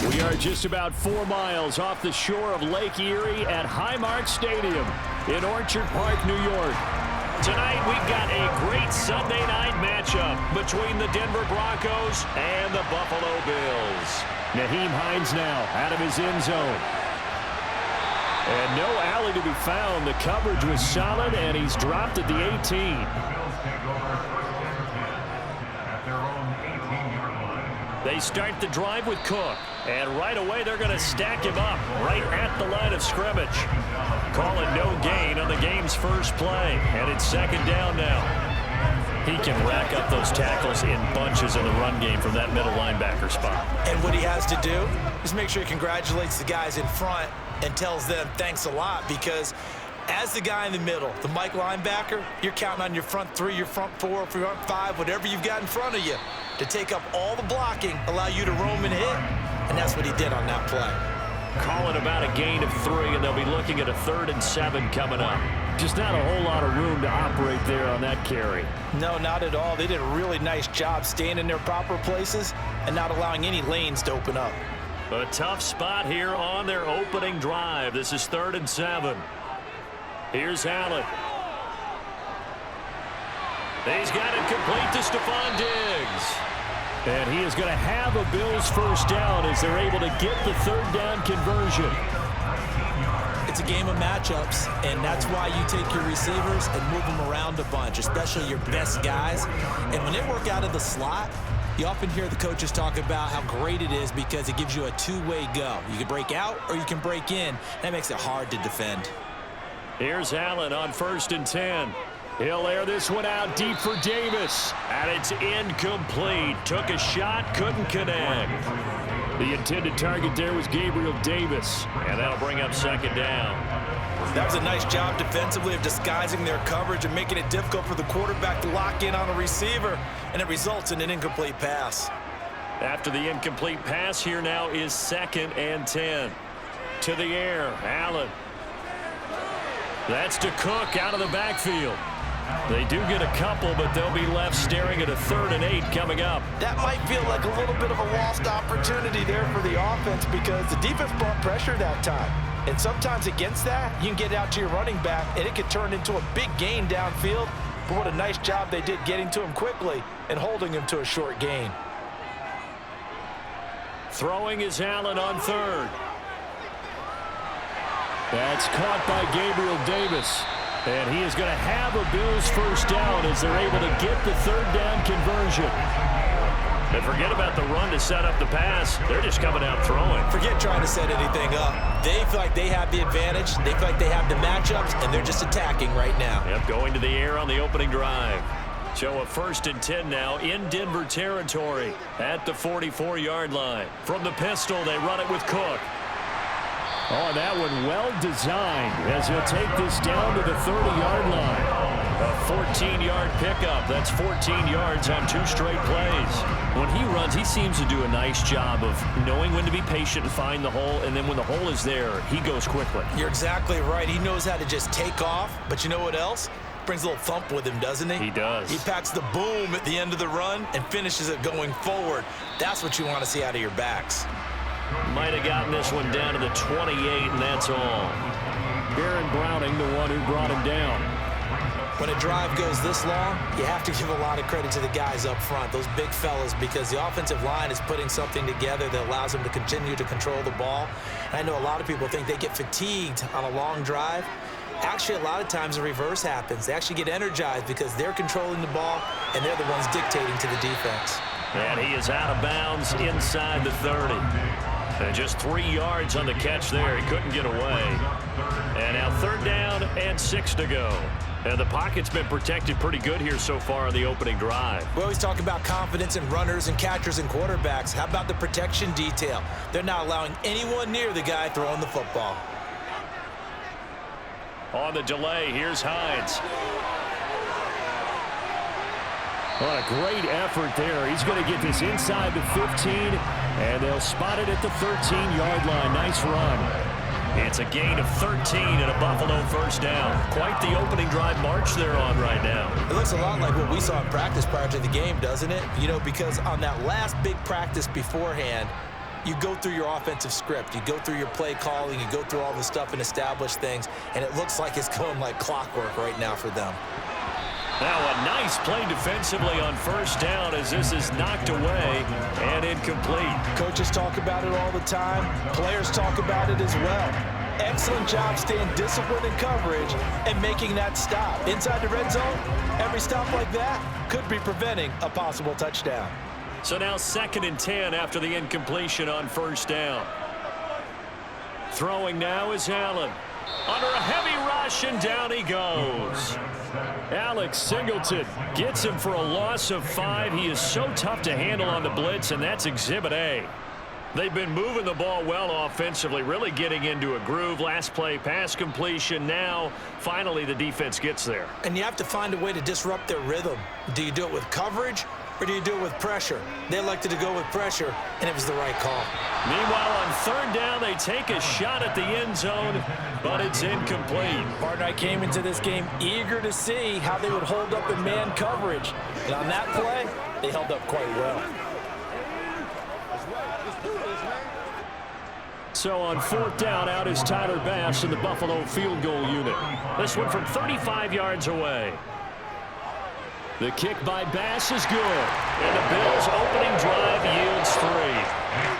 We are just about 4 miles off the shore of Lake Erie at Highmark Stadium in Orchard Park, New York. Tonight, we've got a great Sunday night matchup between the Denver Broncos and the Buffalo Bills. Nyheim Hines now out of his end zone. And no alley to be found. The coverage was solid, and he's dropped at the 18. They start the drive with Cook, and right away they're going to stack him up right at the line of scrimmage. Calling no gain on the game's first play, and it's second down now. He can rack up those tackles in bunches in the run game from that middle linebacker spot. And what he has to do is make sure he congratulates the guys in front and tells them thanks a lot, because as the guy in the middle, the Mike linebacker, you're counting on your front three, your front four, front five, whatever you've got in front of you to take up all the blocking, allow you to roam and hit, and that's what he did on that play. Calling about a gain of 3, and they'll be looking at a 3rd and 7 coming up. Just not a whole lot of room to operate there on that carry. No, not at all. They did a really nice job staying in their proper places and not allowing any lanes to open up. A tough spot here on their opening drive. This is 3rd and 7. Here's Allen. He's got it complete to Stephon Diggs. And he is going to have a Bills first down as they're able to get the 3rd down conversion. It's a game of matchups, and that's why you take your receivers and move them around a bunch, especially your best guys. And when they work out of the slot, you often hear the coaches talk about how great it is because it gives you a two-way go. You can break out or you can break in. That makes it hard to defend. Here's Allen on 1st and 10. He'll air this one out deep for Davis. And it's incomplete. Took a shot, couldn't connect. The intended target there was Gabriel Davis. And that'll bring up 2nd down. That was a nice job defensively of disguising their coverage and making it difficult for the quarterback to lock in on a receiver. And it results in an incomplete pass. After the incomplete pass, here now is 2nd and 10. To the air, Allen. That's to Cook out of the backfield. They do get a couple, but they'll be left staring at a 3rd and 8 coming up. That might feel like a little bit of a lost opportunity there for the offense because the defense brought pressure that time. And sometimes against that, you can get out to your running back, and it could turn into a big gain downfield. But what a nice job they did getting to him quickly and holding him to a short gain. Throwing is Allen on 3rd. That's caught by Gabriel Davis. And he is going to have a Bills first down as they're able to get the 3rd down conversion. And forget about the run to set up the pass. They're just coming out throwing. Forget trying to set anything up. They feel like they have the advantage. They feel like they have the matchups, and they're just attacking right now. Yep, going to the air on the opening drive. So a 1st and 10 now in Denver territory at the 44-yard line. From the pistol, they run it with Cook. Oh, that one well designed as he'll take this down to the 30-yard line. A 14-yard pickup. That's 14 yards on 2 straight plays. When he runs, he seems to do a nice job of knowing when to be patient and find the hole, and then when the hole is there, he goes quickly. You're exactly right. He knows how to just take off, but you know what else? Brings a little thump with him, doesn't he? He does. He packs the boom at the end of the run and finishes it going forward. That's what you want to see out of your backs. Might have gotten this one down to the 28, and that's all. Baron Browning, the one who brought him down. When a drive goes this long, you have to give a lot of credit to the guys up front, those big fellas, because the offensive line is putting something together that allows them to continue to control the ball. And I know a lot of people think they get fatigued on a long drive. Actually, a lot of times the reverse happens. They actually get energized because they're controlling the ball, and they're the ones dictating to the defense. And he is out of bounds inside the 30. And just 3 yards on the catch there. He couldn't get away. And now 3rd down and 6 to go. And the pocket's been protected pretty good here so far on the opening drive. We always talk about confidence in runners and catchers and quarterbacks. How about the protection detail? They're not allowing anyone near the guy throwing the football. On the delay, here's Hines. What a great effort there. He's going to get this inside the 15, and they'll spot it at the 13-yard line. Nice run. It's a gain of 13 and a Buffalo first down. Quite the opening drive march they're on right now. It looks a lot like what we saw in practice prior to the game, doesn't it? You know, because on that last big practice beforehand, you go through your offensive script. You go through your play calling. You go through all the stuff and establish things, and it looks like it's going like clockwork right now for them. Now a nice play defensively on first down as this is knocked away and incomplete. Coaches talk about it all the time. Players talk about it as well. Excellent job staying disciplined in coverage and making that stop. Inside the red zone, every stop like that could be preventing a possible touchdown. So now 2nd and 10 after the incompletion on first down. Throwing now is Allen. Under a heavy rush, and down he goes. Alex Singleton gets him for a loss of 5. He is so tough to handle on the blitz, and that's Exhibit A. They've been moving the ball well offensively, really getting into a groove. Last play, pass completion. Now, finally, the defense gets there. And you have to find a way to disrupt their rhythm. Do you do it with coverage, or do you do it with pressure? They elected to go with pressure, and it was the right call. Meanwhile, on 3rd down, they take a shot at the end zone, but it's incomplete. Partner, I came into this game eager to see how they would hold up in man coverage. And on that play, they held up quite well. So on 4th down, out is Tyler Bass in the Buffalo field goal unit. This one from 35 yards away. The kick by Bass is good. And the Bills' opening drive yields 3.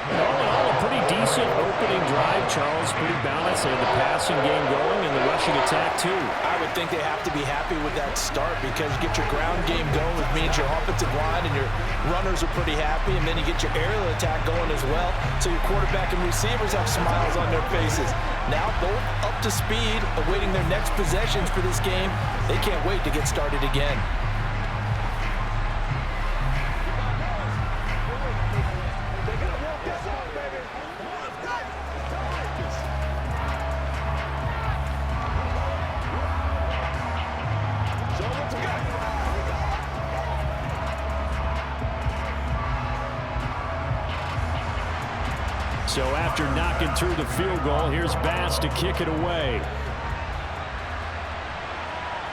All in all, a pretty decent opening drive, Charles. Pretty balanced. They had the passing game going and the rushing attack, too. I would think they have to be happy with that start because you get your ground game going, which means your offensive line and your runners are pretty happy, and then you get your aerial attack going as well. So your quarterback and receivers have smiles on their faces. Now both up to speed, awaiting their next possessions for this game. They can't wait to get started again. So after knocking through the field goal, here's Bass to kick it away.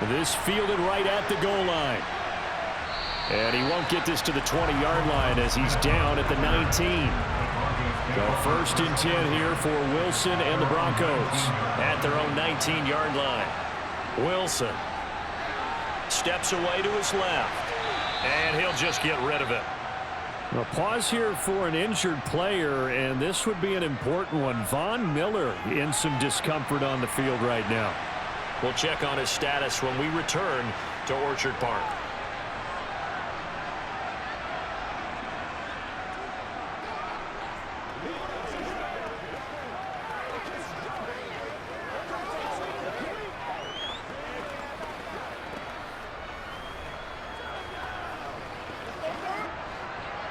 This fielded right at the goal line. And he won't get this to the 20-yard line as he's down at the 19. So 1st and 10 here for Wilson and the Broncos at their own 19-yard line. Wilson steps away to his left, and he'll just get rid of it. A pause here for an injured player, and this would be an important one. Von Miller in some discomfort on the field right now. We'll check on his status when we return to Orchard Park.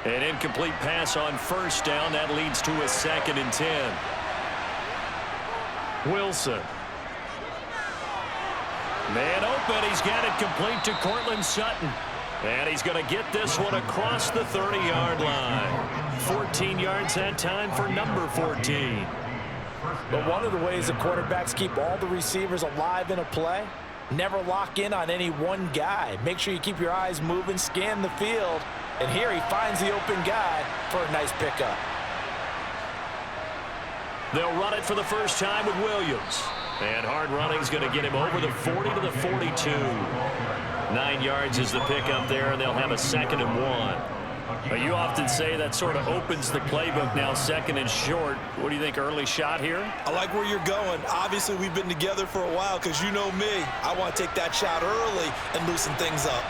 An incomplete pass on 1st down. That leads to a 2nd and 10. Wilson. Man open. He's got it complete to Cortland Sutton. And he's going to get this one across the 30-yard line. 14 yards that time for number 14. But one of the ways the quarterbacks keep all the receivers alive in a play, never lock in on any one guy. Make sure you keep your eyes moving, scan the field. And here he finds the open guy for a nice pickup. They'll run it for the first time with Williams. And hard running is going to get him over the 40 to the 42. 9 yards is the pickup there, and they'll have a 2nd and 1. But you often say that sort of opens the playbook now, 2nd and short. What do you think, early shot here? I like where you're going. Obviously, we've been together for a while because you know me. I want to take that shot early and loosen things up.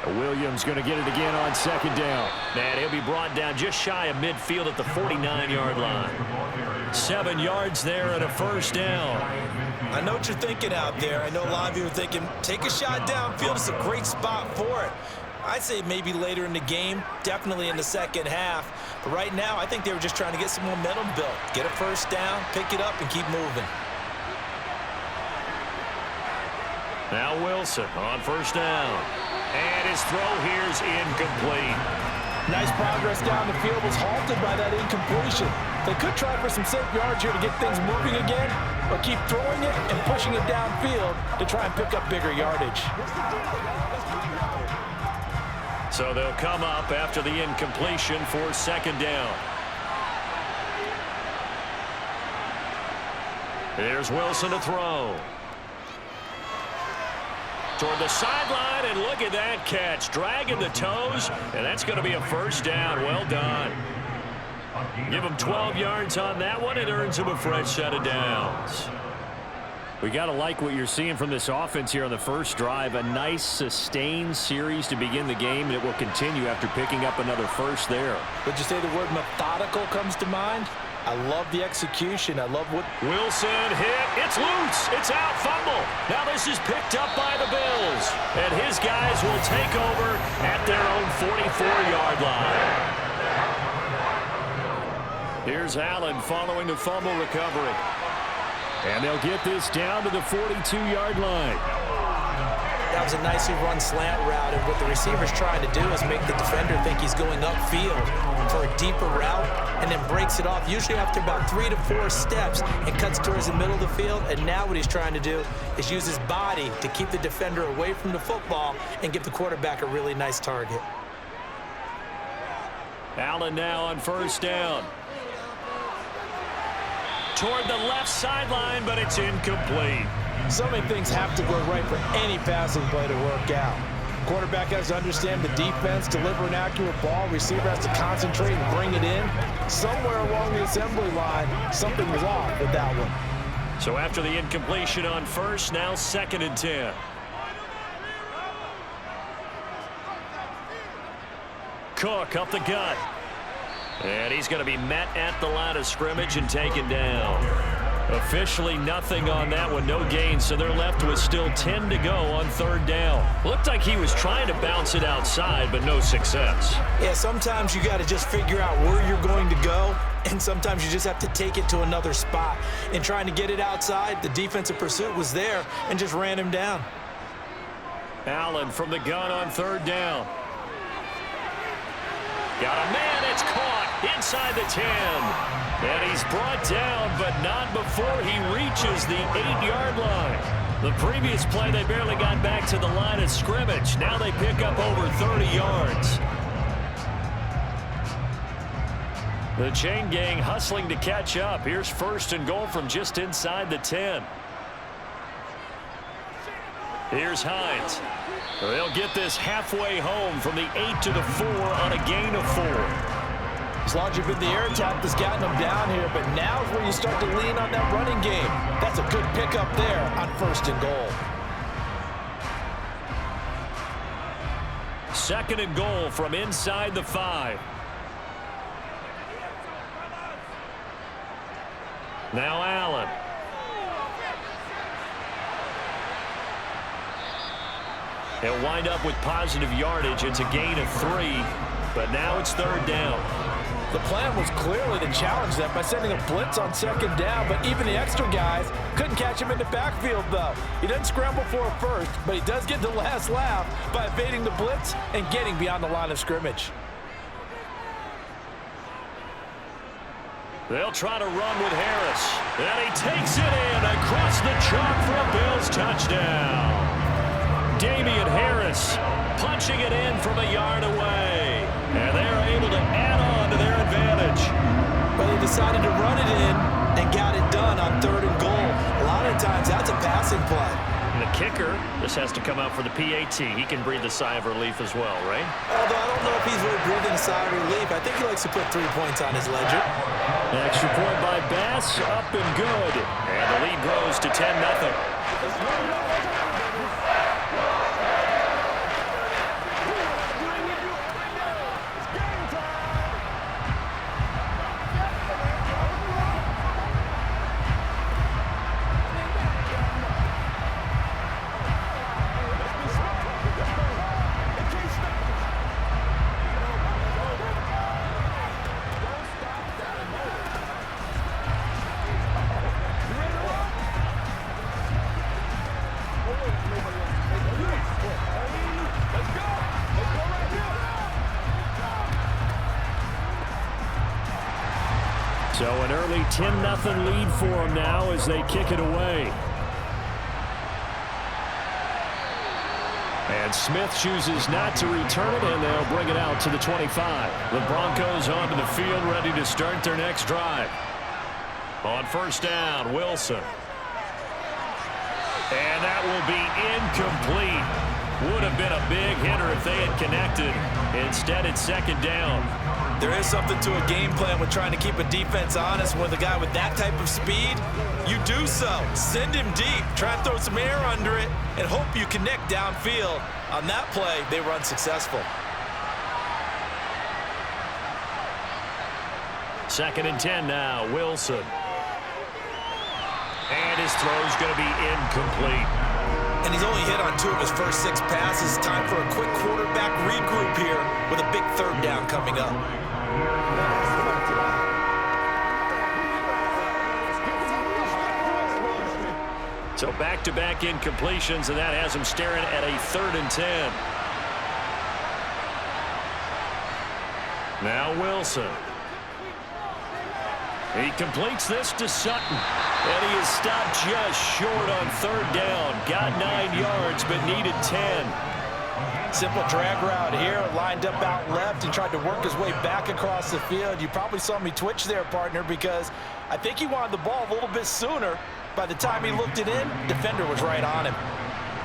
Williams going to get it again on 2nd down. And he'll be brought down just shy of midfield at the 49-yard line. 7 yards there and a 1st down. I know what you're thinking out there. I know a lot of you are thinking, take a shot downfield. It's a great spot for it. I'd say maybe later in the game, definitely in the 2nd half. But right now, I think they were just trying to get some momentum built. Get a 1st down, pick it up, and keep moving. Now Wilson on 1st down. And his throw here's incomplete. Nice progress down the field was halted by that incompletion. They could try for some safe yards here to get things moving again, or keep throwing it and pushing it downfield to try and pick up bigger yardage. So they'll come up after the incompletion for second down. Here's Wilson to throw. Toward the sideline, and look at that catch. Dragging the toes, and that's going to be a first down. Well done. Give him 12 yards on that one. It earns him a fresh set of downs. We got to like what you're seeing from this offense here on the first drive. A nice, sustained series to begin the game, and it will continue after picking up another first there. Would you say the word methodical comes to mind? I love the execution. I love what... Wilson hit. It's loose. It's out. Fumble. Now this is picked up by the Bills. And his guys will take over at their own 44-yard line. Here's Allen following the fumble recovery. And they'll get this down to the 42-yard line. That was a nicely run slant route, and what the receiver's trying to do is make the defender think he's going upfield for a deeper route, and then breaks it off, usually after about 3 to 4 steps, and cuts towards the middle of the field. And now what he's trying to do is use his body to keep the defender away from the football and give the quarterback a really nice target. Allen now on first down. Toward the left sideline, but it's incomplete. So many things have to go right for any passing play to work out. Quarterback has to understand the defense, deliver an accurate ball. Receiver has to concentrate and bring it in. Somewhere along the assembly line, something was off with that one. So after the incompletion on first, now 2nd and 10. Cook up the gut. And he's going to be met at the line of scrimmage and taken down. Officially nothing on that one, no gain, so they're left with still 10 to go on 3rd down. Looked like he was trying to bounce it outside, but no success. Yeah, sometimes you got to just figure out where you're going to go, and sometimes you just have to take it to another spot. In trying to get it outside, the defensive pursuit was there and just ran him down. Allen from the gun on 3rd down. Got a man, it's caught inside the 10. And he's brought down, but not before he reaches the 8-yard line. The previous play, they barely got back to the line of scrimmage. Now they pick up over 30 yards. The chain gang hustling to catch up. Here's 1st and goal from just inside the 10. Here's Hines. They'll get this halfway home from the 8 to the 4 on a gain of 4. As long as you've been the air attack that's gotten them down here, but now is where you start to lean on that running game. That's a good pickup there on 1st and goal. 2nd and goal from inside the 5. Now Allen. He'll wind up with positive yardage. It's a gain of 3, but now it's 3rd down. The plan was clearly to challenge them by sending a blitz on 2nd down, but even the extra guys couldn't catch him in the backfield, though. He doesn't scramble for a first, but he does get the last laugh by evading the blitz and getting beyond the line of scrimmage. They'll try to run with Harris, and he takes it in across the chalk for a Bills touchdown. Damian Harris punching it in from a yard away. And they're able to add on to their advantage. Well, they decided to run it in and got it done on 3rd and goal. A lot of times, that's a passing play. And the kicker, this has to come out for the PAT. He can breathe a sigh of relief as well, right? Although I don't know if he's really breathing a sigh of relief. I think he likes to put 3 points on his ledger. An extra point by Bass, up and good. And the lead grows to 10-0. So an early 10-0 lead for them now as they kick it away. And Smith chooses not to return it, and they'll bring it out to the 25. The Broncos onto the field, ready to start their next drive. On first down, Wilson. And that will be incomplete. Would have been a big hitter if they had connected. Instead, it's second down. There is something to a game plan with trying to keep a defense honest. With a guy with that type of speed, you do so. Send him deep. Try and throw some air under it and hope you connect downfield. On that play, they were unsuccessful. Second and 10 now, Wilson. And his throw's going to be incomplete. And he's only hit on 2 of his first 6 passes. Time for a quick quarterback regroup here with a big third down coming up. So back-to-back incompletions, and that has him staring at a 3rd and 10. Now Wilson. He completes this to Sutton. And he is stopped just short on 3rd down. Got 9 yards, but needed 10. Simple drag route here, lined up out left and tried to work his way back across the field. You probably saw me twitch there, partner, because I think he wanted the ball a little bit sooner. By the time he looked it in, defender was right on him.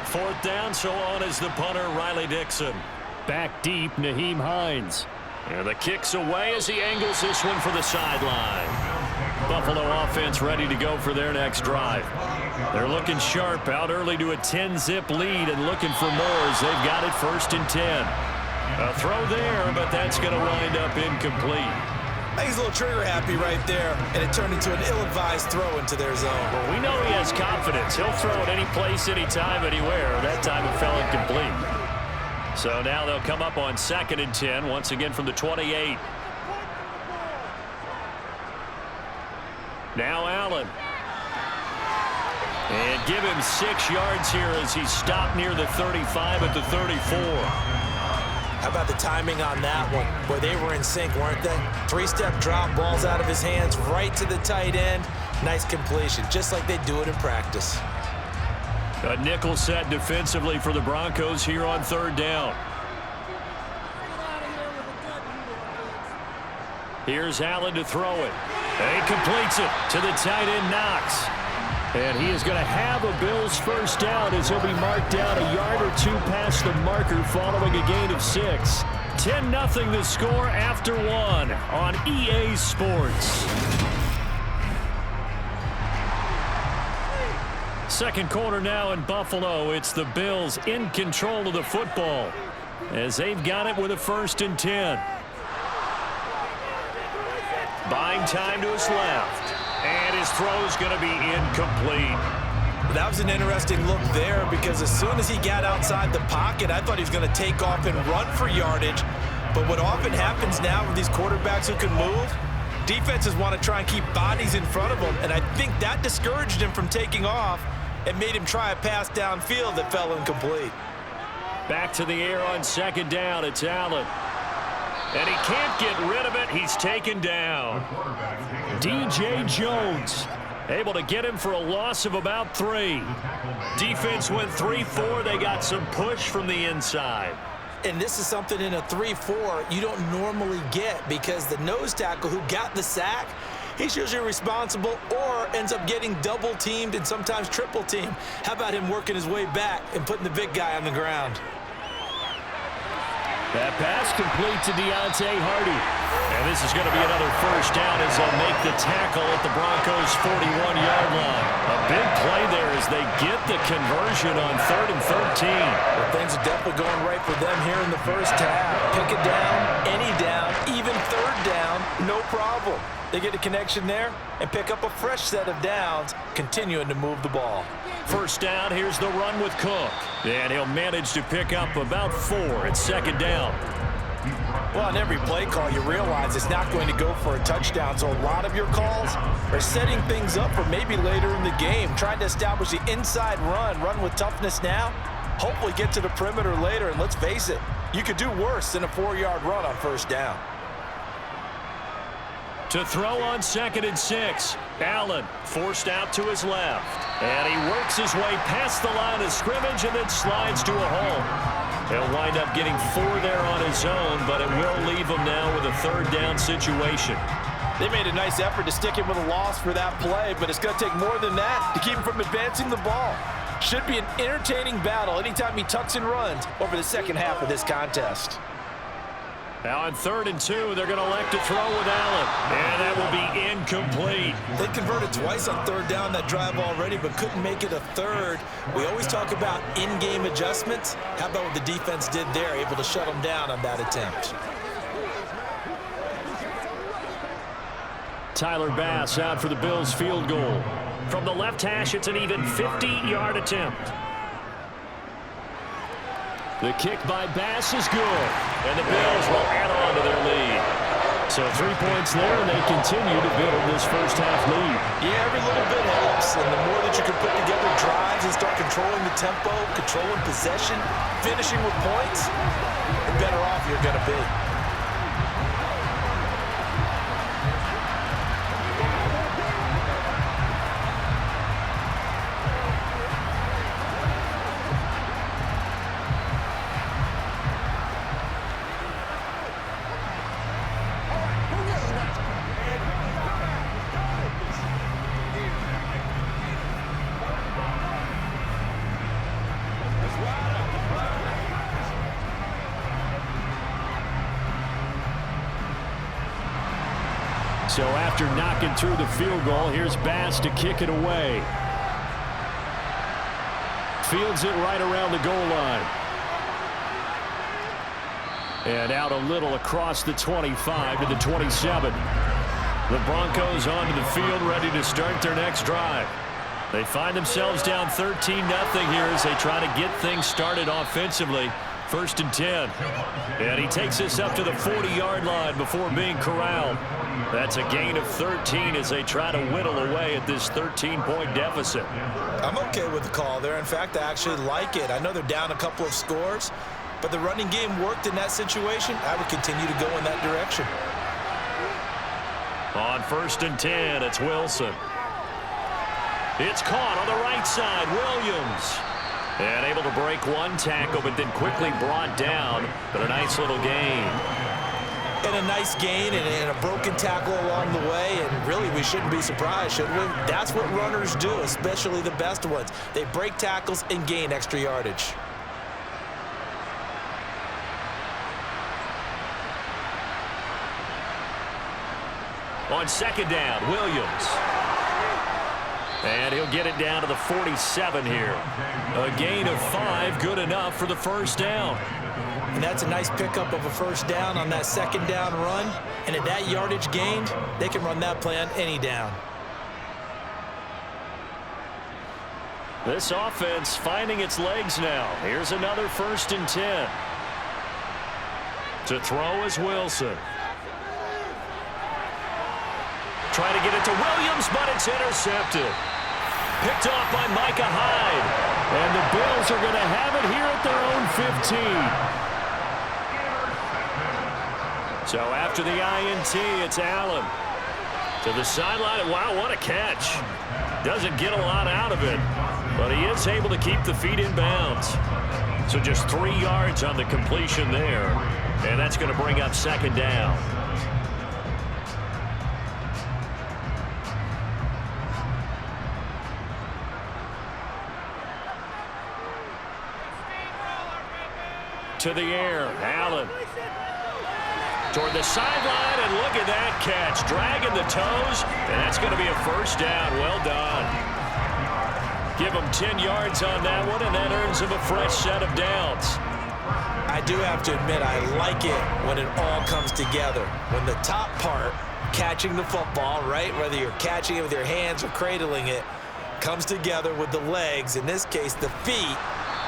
4th down, so on is the punter, Riley Dixon. Back deep, Nyheim Hines. And the kick's away as he angles this one for the sideline. Buffalo offense ready to go for their next drive. They're looking sharp, out early to a 10-zip lead and looking for more as they've got it 1st and 10. A throw there, but that's going to wind up incomplete. I think he's a little trigger happy right there, and it turned into an ill-advised throw into their zone. Well, we know he has confidence. He'll throw it any place, anytime, anywhere. That time it fell incomplete. So now they'll come up on 2nd and 10, once again from the 28. Now Allen. And give him 6 yards here as he's stopped near the 35 at the 34. How about the timing on that one? Boy, they were in sync, weren't they? 3-step drop, balls out of his hands, right to the tight end. Nice completion, just like they do it in practice. A nickel set defensively for the Broncos here on 3rd down. Here's Allen to throw it. And he completes it to the tight end, Knox. And he is going to have a Bills 1st down as he'll be marked down a yard or 2 past the marker following a gain of 6. 10-0 the score after 1 on EA Sports. Second quarter now in Buffalo. It's the Bills in control of the football as they've got it with a 1st and 10. Buying time to his left. And his throw's going to be incomplete. That was an interesting look there because as soon as he got outside the pocket, I thought he was going to take off and run for yardage. But what often happens now with these quarterbacks who can move, defenses want to try and keep bodies in front of them. And I think that discouraged him from taking off and made him try a pass downfield that fell incomplete. Back to the air on 2nd down. It's Allen. And he can't get rid of it. He's taken down. DJ Jones able to get him for a loss of about 3. Defense went 3-4. They got some push from the inside. And this is something in a 3-4 you don't normally get because the nose tackle who got the sack, he's usually responsible or ends up getting double teamed and sometimes triple teamed. How about him working his way back and putting the big guy on the ground? That pass complete to Deontay Hardy. And this is going to be another 1st down as they'll make the tackle at the Broncos' 41-yard line. A big play there as they get the conversion on 3rd and 13. Well, things are definitely going right for them here in the first half. Pick it down, any down, even 3rd down, no problem. They get a connection there and pick up a fresh set of downs, continuing to move the ball. 1st down, here's the run with Cook. And he'll manage to pick up about 4 at 2nd down. Well, on every play call, you realize it's not going to go for a touchdown. So a lot of your calls are setting things up for maybe later in the game, trying to establish the inside run with toughness now, hopefully get to the perimeter later. And let's face it, you could do worse than a 4-yard run on 1st down. To throw on 2nd and 6. Allen forced out to his left. And he works his way past the line of scrimmage and then slides to a hole. He'll wind up getting 4 there on his own, but it will leave him now with a 3rd down situation. They made a nice effort to stick him with a loss for that play, but it's going to take more than that to keep him from advancing the ball. Should be an entertaining battle anytime he tucks and runs over the second half of this contest. Now on 3rd and 2, they're going to elect to throw with Allen. And that will be incomplete. They converted twice on 3rd down that drive already, but couldn't make it a 3rd. We always talk about in-game adjustments. How about what the defense did there, able to shut them down on that attempt? Tyler Bass out for the Bills field goal. From the left hash, it's an even 50-yard attempt. The kick by Bass is good, and the Bills will add on to their lead. So 3 points there, and they continue to build this first half lead. Yeah, every little bit helps, and the more that you can put together drives and start controlling the tempo, controlling possession, finishing with points, the better off you're going to be. So after knocking through the field goal, here's Bass to kick it away. Fields it right around the goal line. And out a little across the 25 to the 27. The Broncos onto the field, ready to start their next drive. They find themselves down 13-0 here as they try to get things started offensively. 1st and 10. And he takes this up to the 40-yard line before being corralled. That's a gain of 13 as they try to whittle away at this 13-point deficit. I'm okay with the call there. In fact, I actually like it. I know they're down a couple of scores, but the running game worked in that situation. I would continue to go in that direction. On 1st and 10, it's Wilson. It's caught on the right side. Williams. And able to break one tackle, but then quickly brought down. But a nice little gain. And a nice gain and a broken tackle along the way. And really, we shouldn't be surprised, should we? That's what runners do, especially the best ones. They break tackles and gain extra yardage. On 2nd down, Williams. And he'll get it down to the 47 here. A gain of 5, good enough for the 1st down. And that's a nice pickup of a 1st down on that 2nd down run. And at that yardage gained, they can run that play on any down. This offense finding its legs now. Here's another 1st and 10. To throw is Wilson. Trying to get it to Williams, but it's intercepted. Picked off by Micah Hyde. And the Bills are going to have it here at their own 15. So after the INT, it's Allen. To the sideline. Wow, what a catch. Doesn't get a lot out of it, but he is able to keep the feet in bounds. So just 3 yards on the completion there. And that's going to bring up 2nd down. To the air, Allen. Toward the sideline, and look at that catch. Dragging the toes, and that's going to be a 1st down. Well done. Give him 10 yards on that one, and that earns him a fresh set of downs. I do have to admit, I like it when it all comes together. When the top part, catching the football, right, whether you're catching it with your hands or cradling it, comes together with the legs, in this case the feet,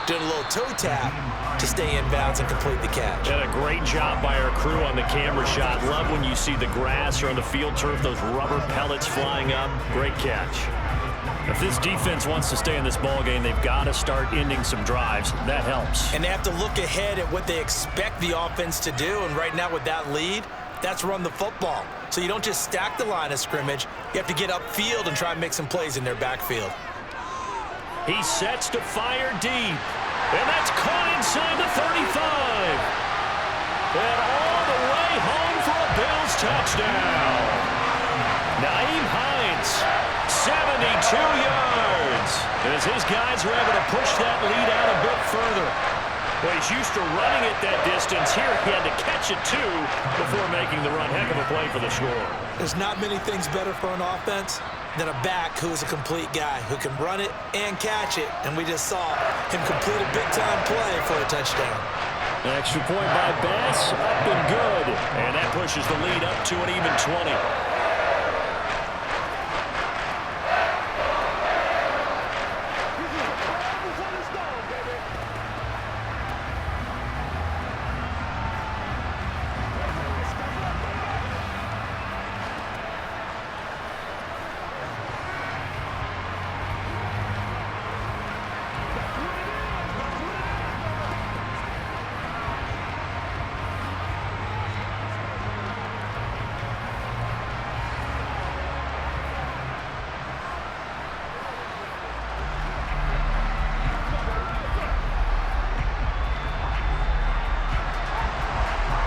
doing a little toe tap to stay in bounds and complete the catch. And a great job by our crew on the camera shot. Love when you see the grass or on the field turf, those rubber pellets flying up. Great catch. If this defense wants to stay in this ball game, they've got to start ending some drives. That helps. And they have to look ahead at what they expect the offense to do. And right now with that lead, That's run the football. So you don't just stack the line of scrimmage. You have to get upfield and try and make some plays in their backfield. He sets to fire deep. And that's caught inside the 35. And all the way home for a Bills touchdown. Naeem Hines, 72 yards. As his guys are able to push that lead out a bit further. Well, he's used to running it that distance. Here he had to catch it, too, before making the run. Heck of a play for the score. There's not many things better for an offense than a back who is a complete guy who can run it and catch it. And we just saw him complete a big-time play for a touchdown. An extra point by Bass, up and good. And that pushes the lead up to an even 20.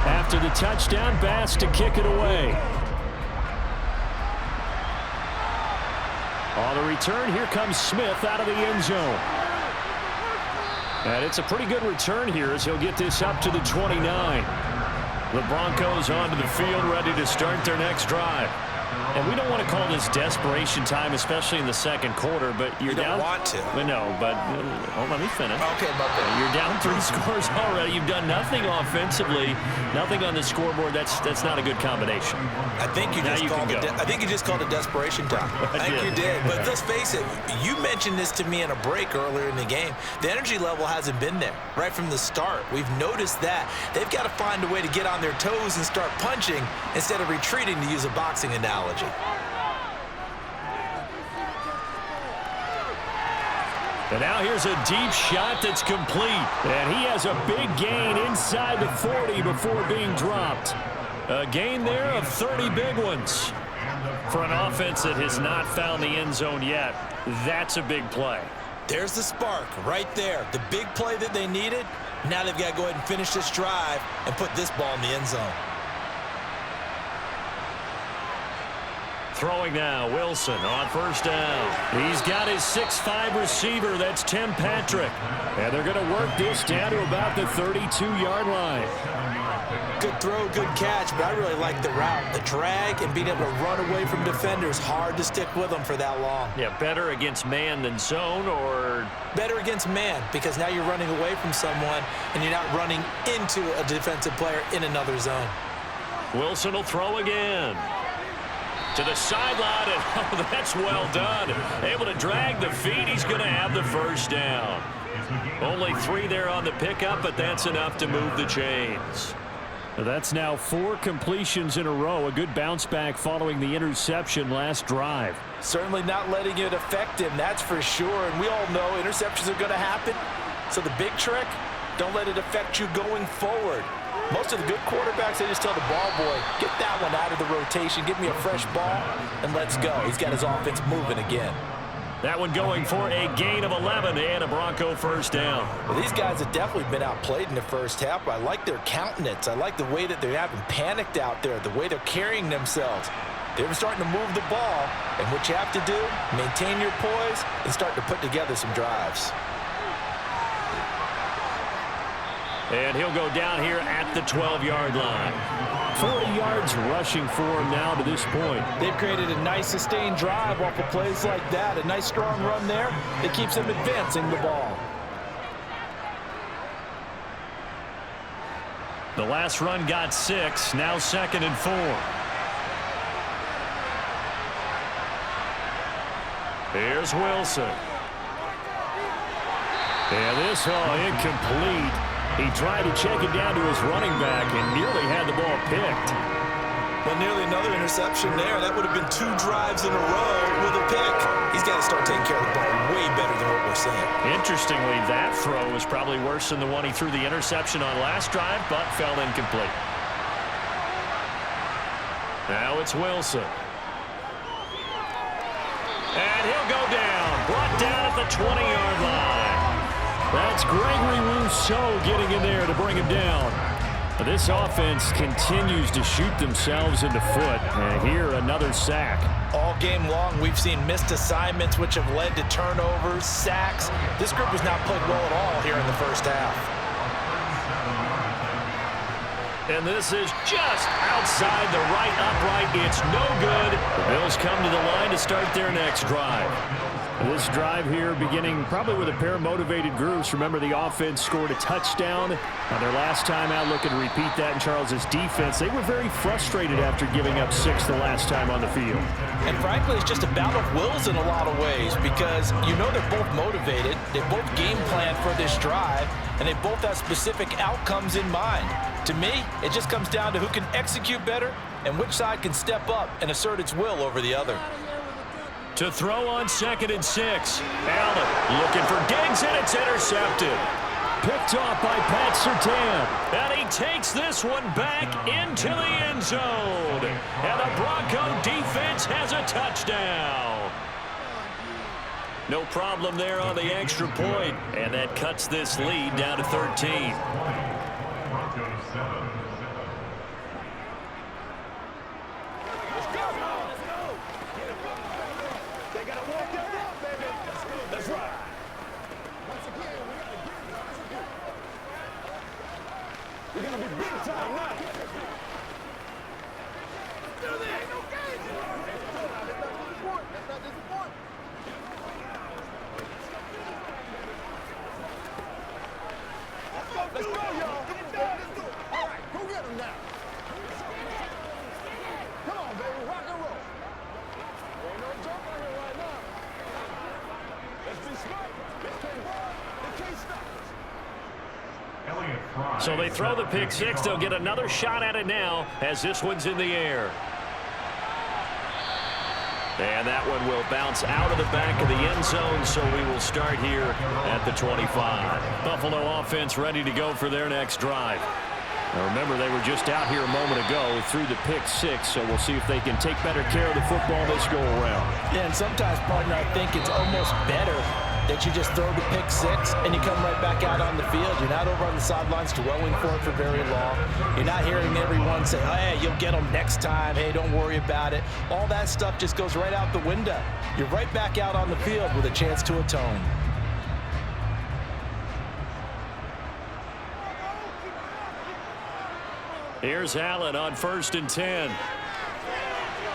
After the touchdown, Bass to kick it away. On the return, here comes Smith out of the end zone. And it's a pretty good return here as he'll get this up to the 29. The Broncos onto the field, ready to start their next drive. And we don't want to call this desperation time, especially in the second quarter, but you're down. You don't want to. No, but let me finish. Okay, you're down 3 scores already. You've done nothing offensively, nothing on the scoreboard. That's not a good combination. I think you just called it desperation time. I think you did. But let's face it, you mentioned this to me in a break earlier in the game. The energy level hasn't been there right from the start. We've noticed that. They've got to find a way to get on their toes and start punching instead of retreating, to use a boxing analogy. And now here's a deep shot that's complete. And he has a big gain inside the 40 before being dropped. A gain there of 30 big ones. For an offense that has not found the end zone yet, that's a big play. There's the spark right there. The big play that they needed. Now they've got to go ahead and finish this drive and put this ball in the end zone. Throwing now, Wilson on first down. He's got his 6'5" receiver. That's Tim Patrick. And they're going to work this down to about the 32-yard line. Good throw, good catch, but I really like the route. The drag and being able to run away from defenders. Hard to stick with them for that long. Yeah, better against man than zone, or? Better against man, because now you're running away from someone and you're not running into a defensive player in another zone. Wilson will throw again. To the sideline, and oh, that's well done. Able to drag the feet. He's going to have the first down. Only 3 there on the pickup, but that's enough to move the chains. That's now 4 completions in a row. A good bounce back following the interception last drive. Certainly not letting it affect him, that's for sure. And we all know interceptions are going to happen. So the big trick, don't let it affect you going forward. Most of the good quarterbacks, they just tell the ball boy, get that one out of the rotation, give me a fresh ball, and let's go. He's got his offense moving again. That one going for a gain of 11 and a Bronco first down. Well, these guys have definitely been outplayed in the first half. I like their countenance. I like the way that they haven't panicked out there, the way they're carrying themselves. They're starting to move the ball, and what you have to do, maintain your poise and start to put together some drives. And he'll go down here at the 12-yard line. 40 yards rushing for him now to this point. They've created a nice sustained drive off of plays like that. A nice strong run there that keeps them advancing the ball. The last run got 6. Now 2nd and 4. Here's Wilson. And this incomplete. He tried to check it down to his running back and nearly had the ball picked. Well, nearly another interception there. That would have been 2 drives in a row with a pick. He's got to start taking care of the ball way better than what we're seeing. Interestingly, that throw was probably worse than the one he threw the interception on last drive, but fell incomplete. Now it's Wilson. And he'll go down. Brought down at the 20-yard line. That's Gregory Rousseau getting in there to bring him down. This offense continues to shoot themselves in the foot. And here, another sack. All game long, we've seen missed assignments, which have led to turnovers, sacks. This group has not played well at all here in the first half. And this is just outside the right upright. It's no good. The Bills come to the line to start their next drive. This drive here beginning probably with a pair of motivated groups. Remember, the offense scored a touchdown on their last time out. Looking to repeat that in Charles's defense. They were very frustrated after giving up 6 the last time on the field. And frankly, it's just a battle of wills in a lot of ways because you know they're both motivated. They both game plan for this drive, and they both have specific outcomes in mind. To me, it just comes down to who can execute better and which side can step up and assert its will over the other. To throw on 2nd and 6. Allen looking for Diggs, and it's intercepted. Picked off by Pat Surtain. And he takes this one back into the end zone. And the Bronco defense has a touchdown. No problem there on the extra point. And that cuts this lead down to 13. So they throw the pick 6. They'll get another shot at it now as this one's in the air. And that one will bounce out of the back of the end zone, so we will start here at the 25. Buffalo offense ready to go for their next drive. Now remember, they were just out here a moment ago through the pick 6, so we'll see if they can take better care of the football this go around. Yeah, and sometimes, partner, I think it's almost better that you just throw the pick 6 and you come right back out on the field. You're not over on the sidelines dwelling for it for very long. You're not hearing everyone say, oh, hey, you'll get them next time. Hey, don't worry about it. All that stuff just goes right out the window. You're right back out on the field with a chance to atone. Here's Allen on 1st and 10.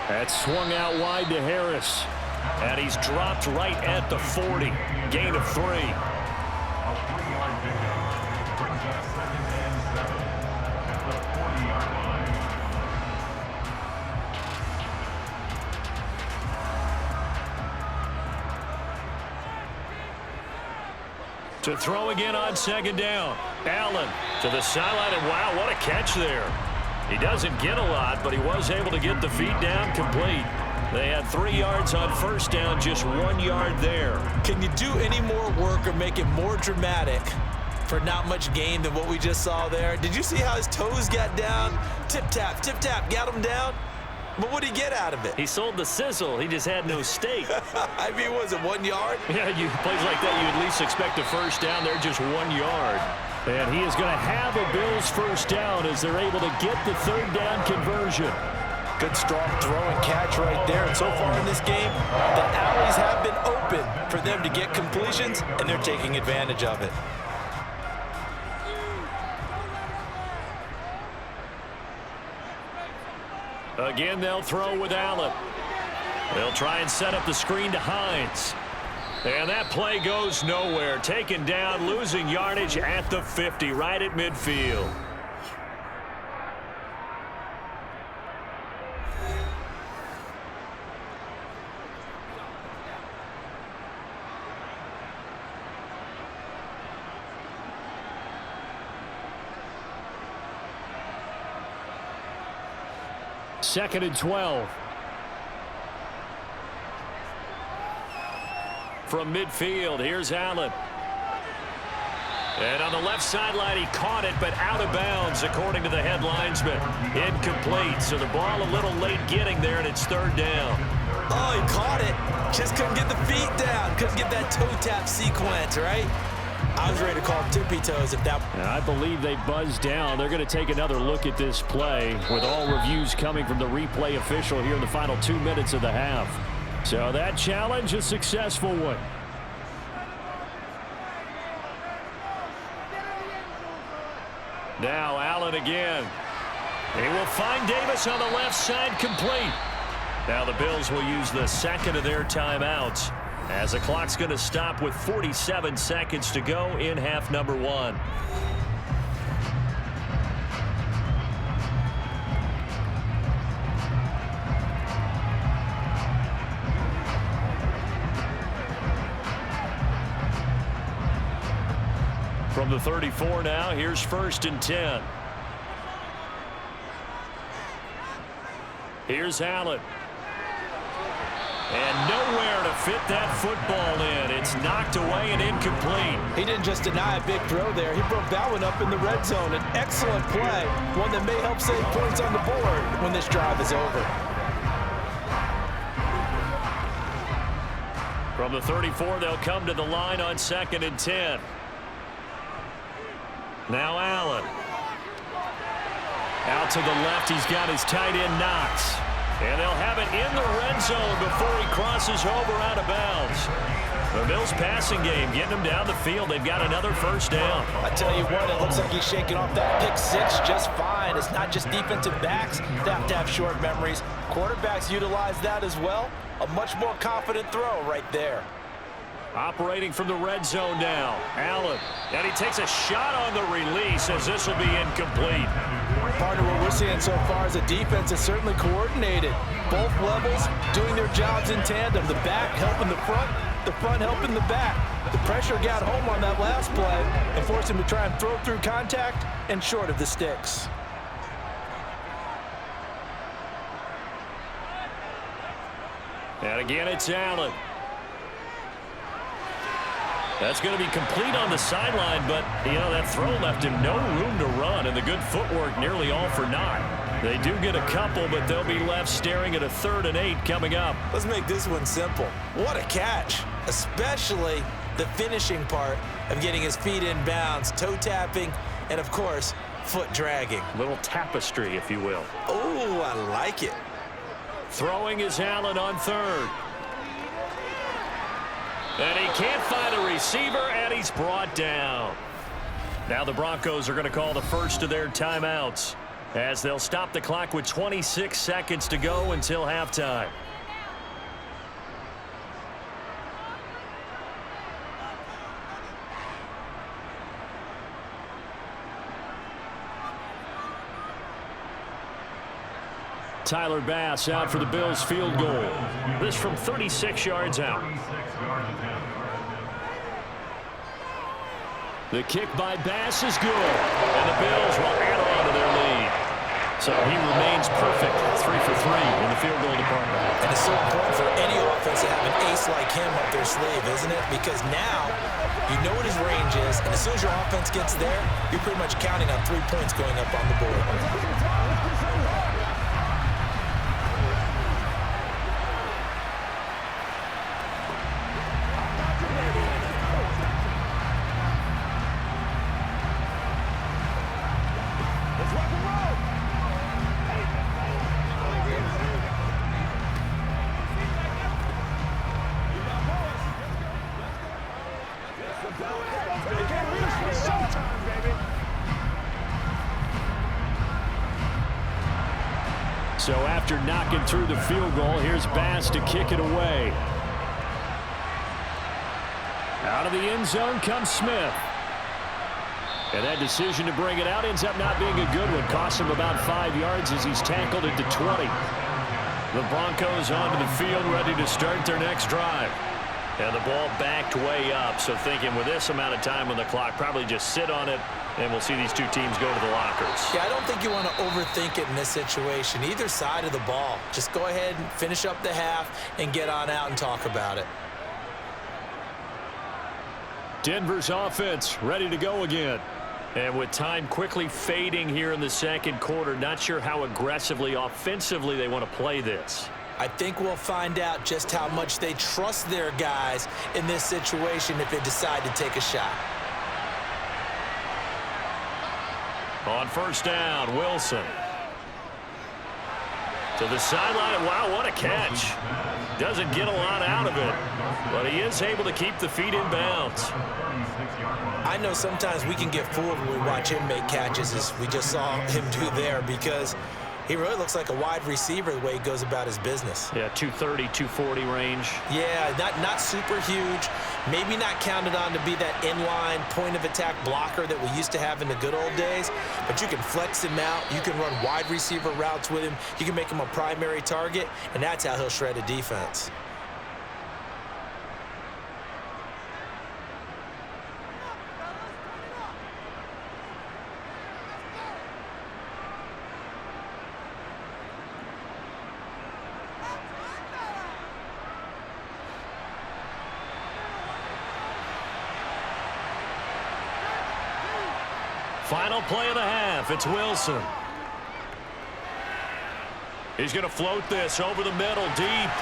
That's swung out wide to Harris. And he's dropped right at the 40. Gain of 3. To throw again on 2nd down. Allen to the sideline, and wow, what a catch there. He doesn't get a lot, but he was able to get the feet down complete. They had 3 yards on 1st down, just 1 yard there. Can you do any more work or make it more dramatic for not much gain than what we just saw there? Did you see how his toes got down? Tip-tap, got him down. But what did he get out of it? He sold the sizzle. He just had no steak. I mean, was it 1 yard? Yeah, plays like that, you at least expect a 1st down. They're just 1 yard. And he is going to have a Bills 1st down as they're able to get the 3rd down conversion. Good, strong throw and catch right there. And so far in this game, the alleys have been open for them to get completions, and they're taking advantage of it. Again, they'll throw with Allen. They'll try and set up the screen to Hines. And that play goes nowhere. Taken down, losing yardage at the 50, right at midfield. Second and 12. From midfield, here's Allen. And on the left sideline, he caught it, but out of bounds, according to the head linesman. Incomplete, so the ball a little late getting there, and it's third down. Oh, he caught it. Just couldn't get the feet down. Couldn't get that toe tap sequence, right? I was ready to call tippy toes if that... And I believe they buzzed down. They're going to take another look at this play with all reviews coming from the replay official here in the final 2 minutes of the half. So that challenge, a successful one. Now Allen again. He will find Davis on the left side, complete. Now the Bills will use the second of their timeouts as the clock's going to stop with 47 seconds to go in half number one. From the 34 now, here's 1st and 10. Here's Allen. And nowhere to fit that football in. It's knocked away and incomplete. He didn't just deny a big throw there. He broke that one up in the red zone. An excellent play, one that may help save points on the board when this drive is over. From the 34, they'll come to the line on 2nd and 10. Now Allen. Out to the left, he's got his tight end Knox. And they'll have it in the red zone before he crosses over out of bounds. The Bills passing game, getting them down the field. They've got another first down. I tell you what, it looks like he's shaking off that pick six just fine. It's not just defensive backs that have to have short memories. Quarterbacks utilize that as well. A much more confident throw right there. Operating from the red zone now. Allen. And he takes a shot on the release as this will be incomplete. Partner, what we're seeing so far is a defense that's certainly coordinated. Both levels doing their jobs in tandem. The back helping the front helping the back. The pressure got home on that last play and forced him to try and throw through contact and short of the sticks. And again, it's Allen. That's going to be complete on the sideline, but, you know, that throw left him no room to run, and the good footwork nearly all for naught. They do get a couple, but they'll be left staring at a 3rd and 8 coming up. Let's make this one simple. What a catch, especially the finishing part of getting his feet in bounds, toe tapping, and, of course, foot dragging. Little tapestry, if you will. Oh, I like it. Throwing is Allen on 3rd. And he can't find a receiver, and he's brought down. Now the Broncos are going to call the first of their timeouts as they'll stop the clock with 26 seconds to go until halftime. Tyler Bass out for the Bills field goal. This from 36 yards out. The kick by Bass is good, and the Bills will add on to their lead. So he remains perfect, 3 for 3 in the field goal department. And it's so important for any offense to have an ace like him up their sleeve, isn't it? Because now you know what his range is, and as soon as your offense gets there, you're pretty much counting on 3 points going up on the board. So after knocking through the field goal, here's Bass to kick it away. Out of the end zone comes Smith. And that decision to bring it out ends up not being a good one. Costs him about 5 yards as he's tackled into 20. The Broncos onto the field, ready to start their next drive. And the ball backed way up, so thinking with this amount of time on the clock, probably just sit on it, and we'll see these two teams go to the lockers. Yeah, I don't think you want to overthink it in this situation. Either side of the ball. Just go ahead and finish up the half and get on out and talk about it. Denver's offense ready to go again. And with time quickly fading here in the second quarter, not sure how aggressively, offensively they want to play this. I think we'll find out just how much they trust their guys in this situation if they decide to take a shot. On first down, Wilson. To the sideline. Wow, what a catch. Doesn't get a lot out of it, but he is able to keep the feet in bounds. I know sometimes we can get fooled when we watch him make catches, as we just saw him do there, because he really looks like a wide receiver the way he goes about his business. Yeah, 230, 240 range. Yeah, not super huge. Maybe not counted on to be that inline point-of-attack blocker that we used to have in the good old days. But you can flex him out. You can run wide receiver routes with him. You can make him a primary target, and that's how he'll shred a defense. Final play of the half. It's Wilson. He's going to float this over the middle, deep.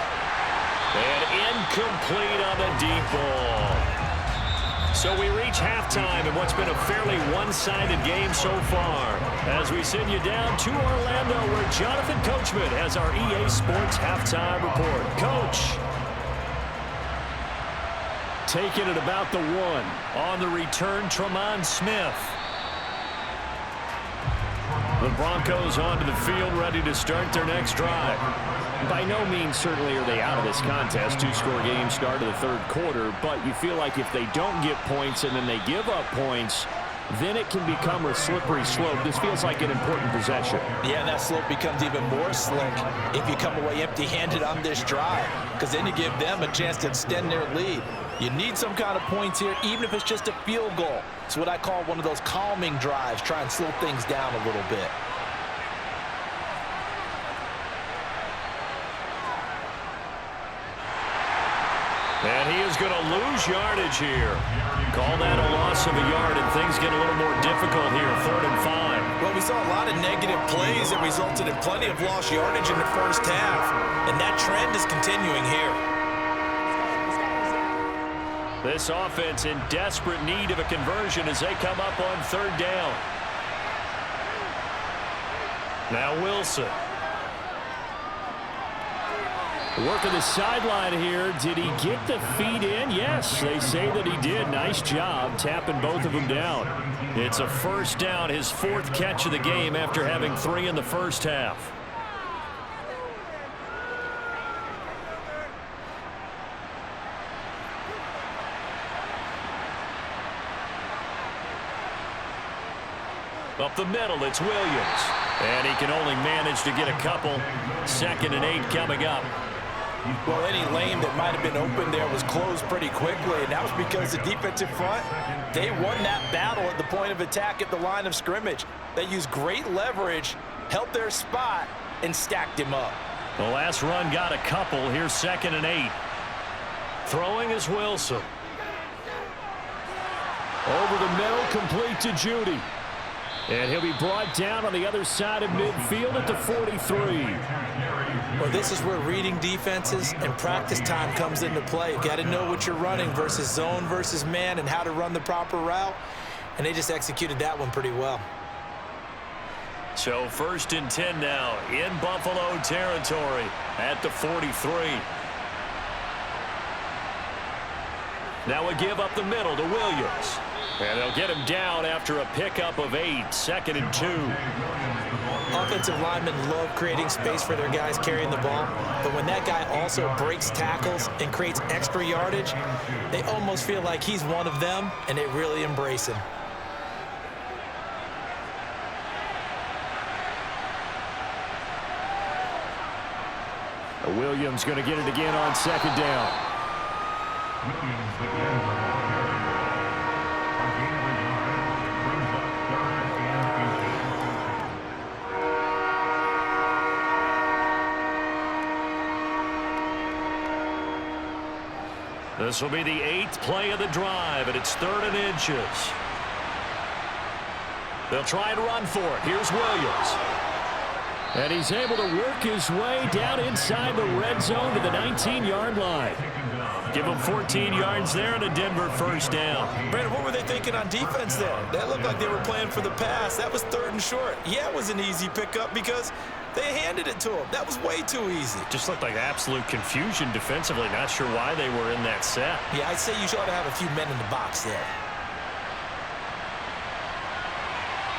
And incomplete on the deep ball. So we reach halftime in what's been a fairly one-sided game so far. As we send you down to Orlando, where Jonathan Coachman has our EA Sports halftime report. Coach. Taking it about the 1. On the return, Tremont Smith. The Broncos onto the field, ready to start their next drive. By no means certainly are they out of this contest. 2-score game start of the third quarter, but you feel like if they don't get points and then they give up points, then it can become a slippery slope. This feels like an important possession. Yeah, that slope becomes even more slick if you come away empty-handed on this drive, because then you give them a chance to extend their lead. You need some kind of points here, even if it's just a field goal. It's what I call one of those calming drives. Try and slow things down a little bit. And he is going to lose yardage here. Call that a loss of a yard, and things get a little more difficult here. 3rd and 5. Well, we saw a lot of negative plays that resulted in plenty of lost yardage in the first half, and that trend is continuing here. This offense in desperate need of a conversion as they come up on 3rd down. Now Wilson. Working the sideline here. Did he get the feet in? Yes, they say that he did. Nice job tapping both of them down. It's a first down, his 4th catch of the game after having 3 in the first half. Up the middle, it's Williams. And he can only manage to get a couple. 2nd and 8 coming up. Well, any lane that might have been open there was closed pretty quickly, and that was because the defensive front, they won that battle at the point of attack at the line of scrimmage. They used great leverage, held their spot, and stacked him up. The last run got a couple. Here's 2nd and 8. Throwing is Wilson. Over the middle, complete to Judy. And he'll be brought down on the other side of midfield at the 43. Well, this is where reading defenses and practice time comes into play. You've got to know what you're running versus zone versus man and how to run the proper route. And they just executed that one pretty well. So 1st and 10 now in Buffalo territory at the 43. Now a give up the middle to Williams. And they'll get him down after a pickup of 8. 2nd and 2. Offensive linemen love creating space for their guys carrying the ball, but when that guy also breaks tackles and creates extra yardage, they almost feel like he's one of them, and they really embrace him. Williams going to get it again on 2nd down. This will be the 8th play of the drive, and it's 3rd and inches. They'll try and run for it. Here's Williams. And he's able to work his way down inside the red zone to the 19-yard line. Give him 14 yards there and a Denver first down. Brandon, what were they thinking on defense there? That looked like they were playing for the pass. That was 3rd and short. Yeah, it was an easy pickup because they handed it to him. That was way too easy. Just looked like absolute confusion defensively. Not sure why they were in that set. Yeah, I'd say you ought to have a few men in the box there.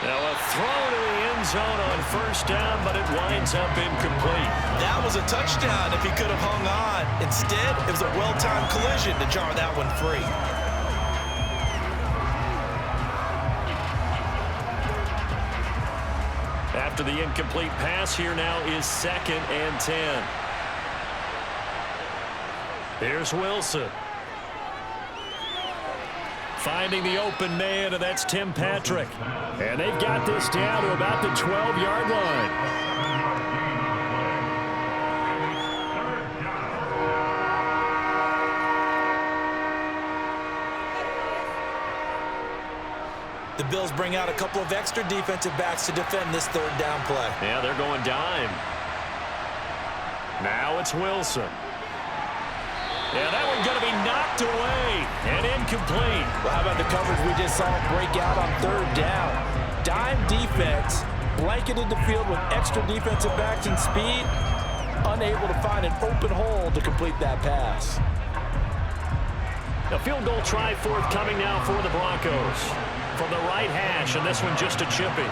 Now a throw to the end zone on first down, but it winds up incomplete. That was a touchdown if he could have hung on. Instead, it was a well-timed collision to jar that one free. After the incomplete pass, here now is 2nd and 10. Here's Wilson. Finding the open man, and that's Tim Patrick. And they've got this down to about the 12-yard line. The Bills bring out a couple of extra defensive backs to defend this 3rd down play. Yeah, they're going dime. Now it's Wilson. Yeah, that one's going to be knocked away and incomplete. Well, how about the coverage we just saw break out on 3rd down? Dime defense, blanketed the field with extra defensive backs and speed, unable to find an open hole to complete that pass. A field goal try forthcoming now for the Broncos. From the right hash, and this one just a chippy.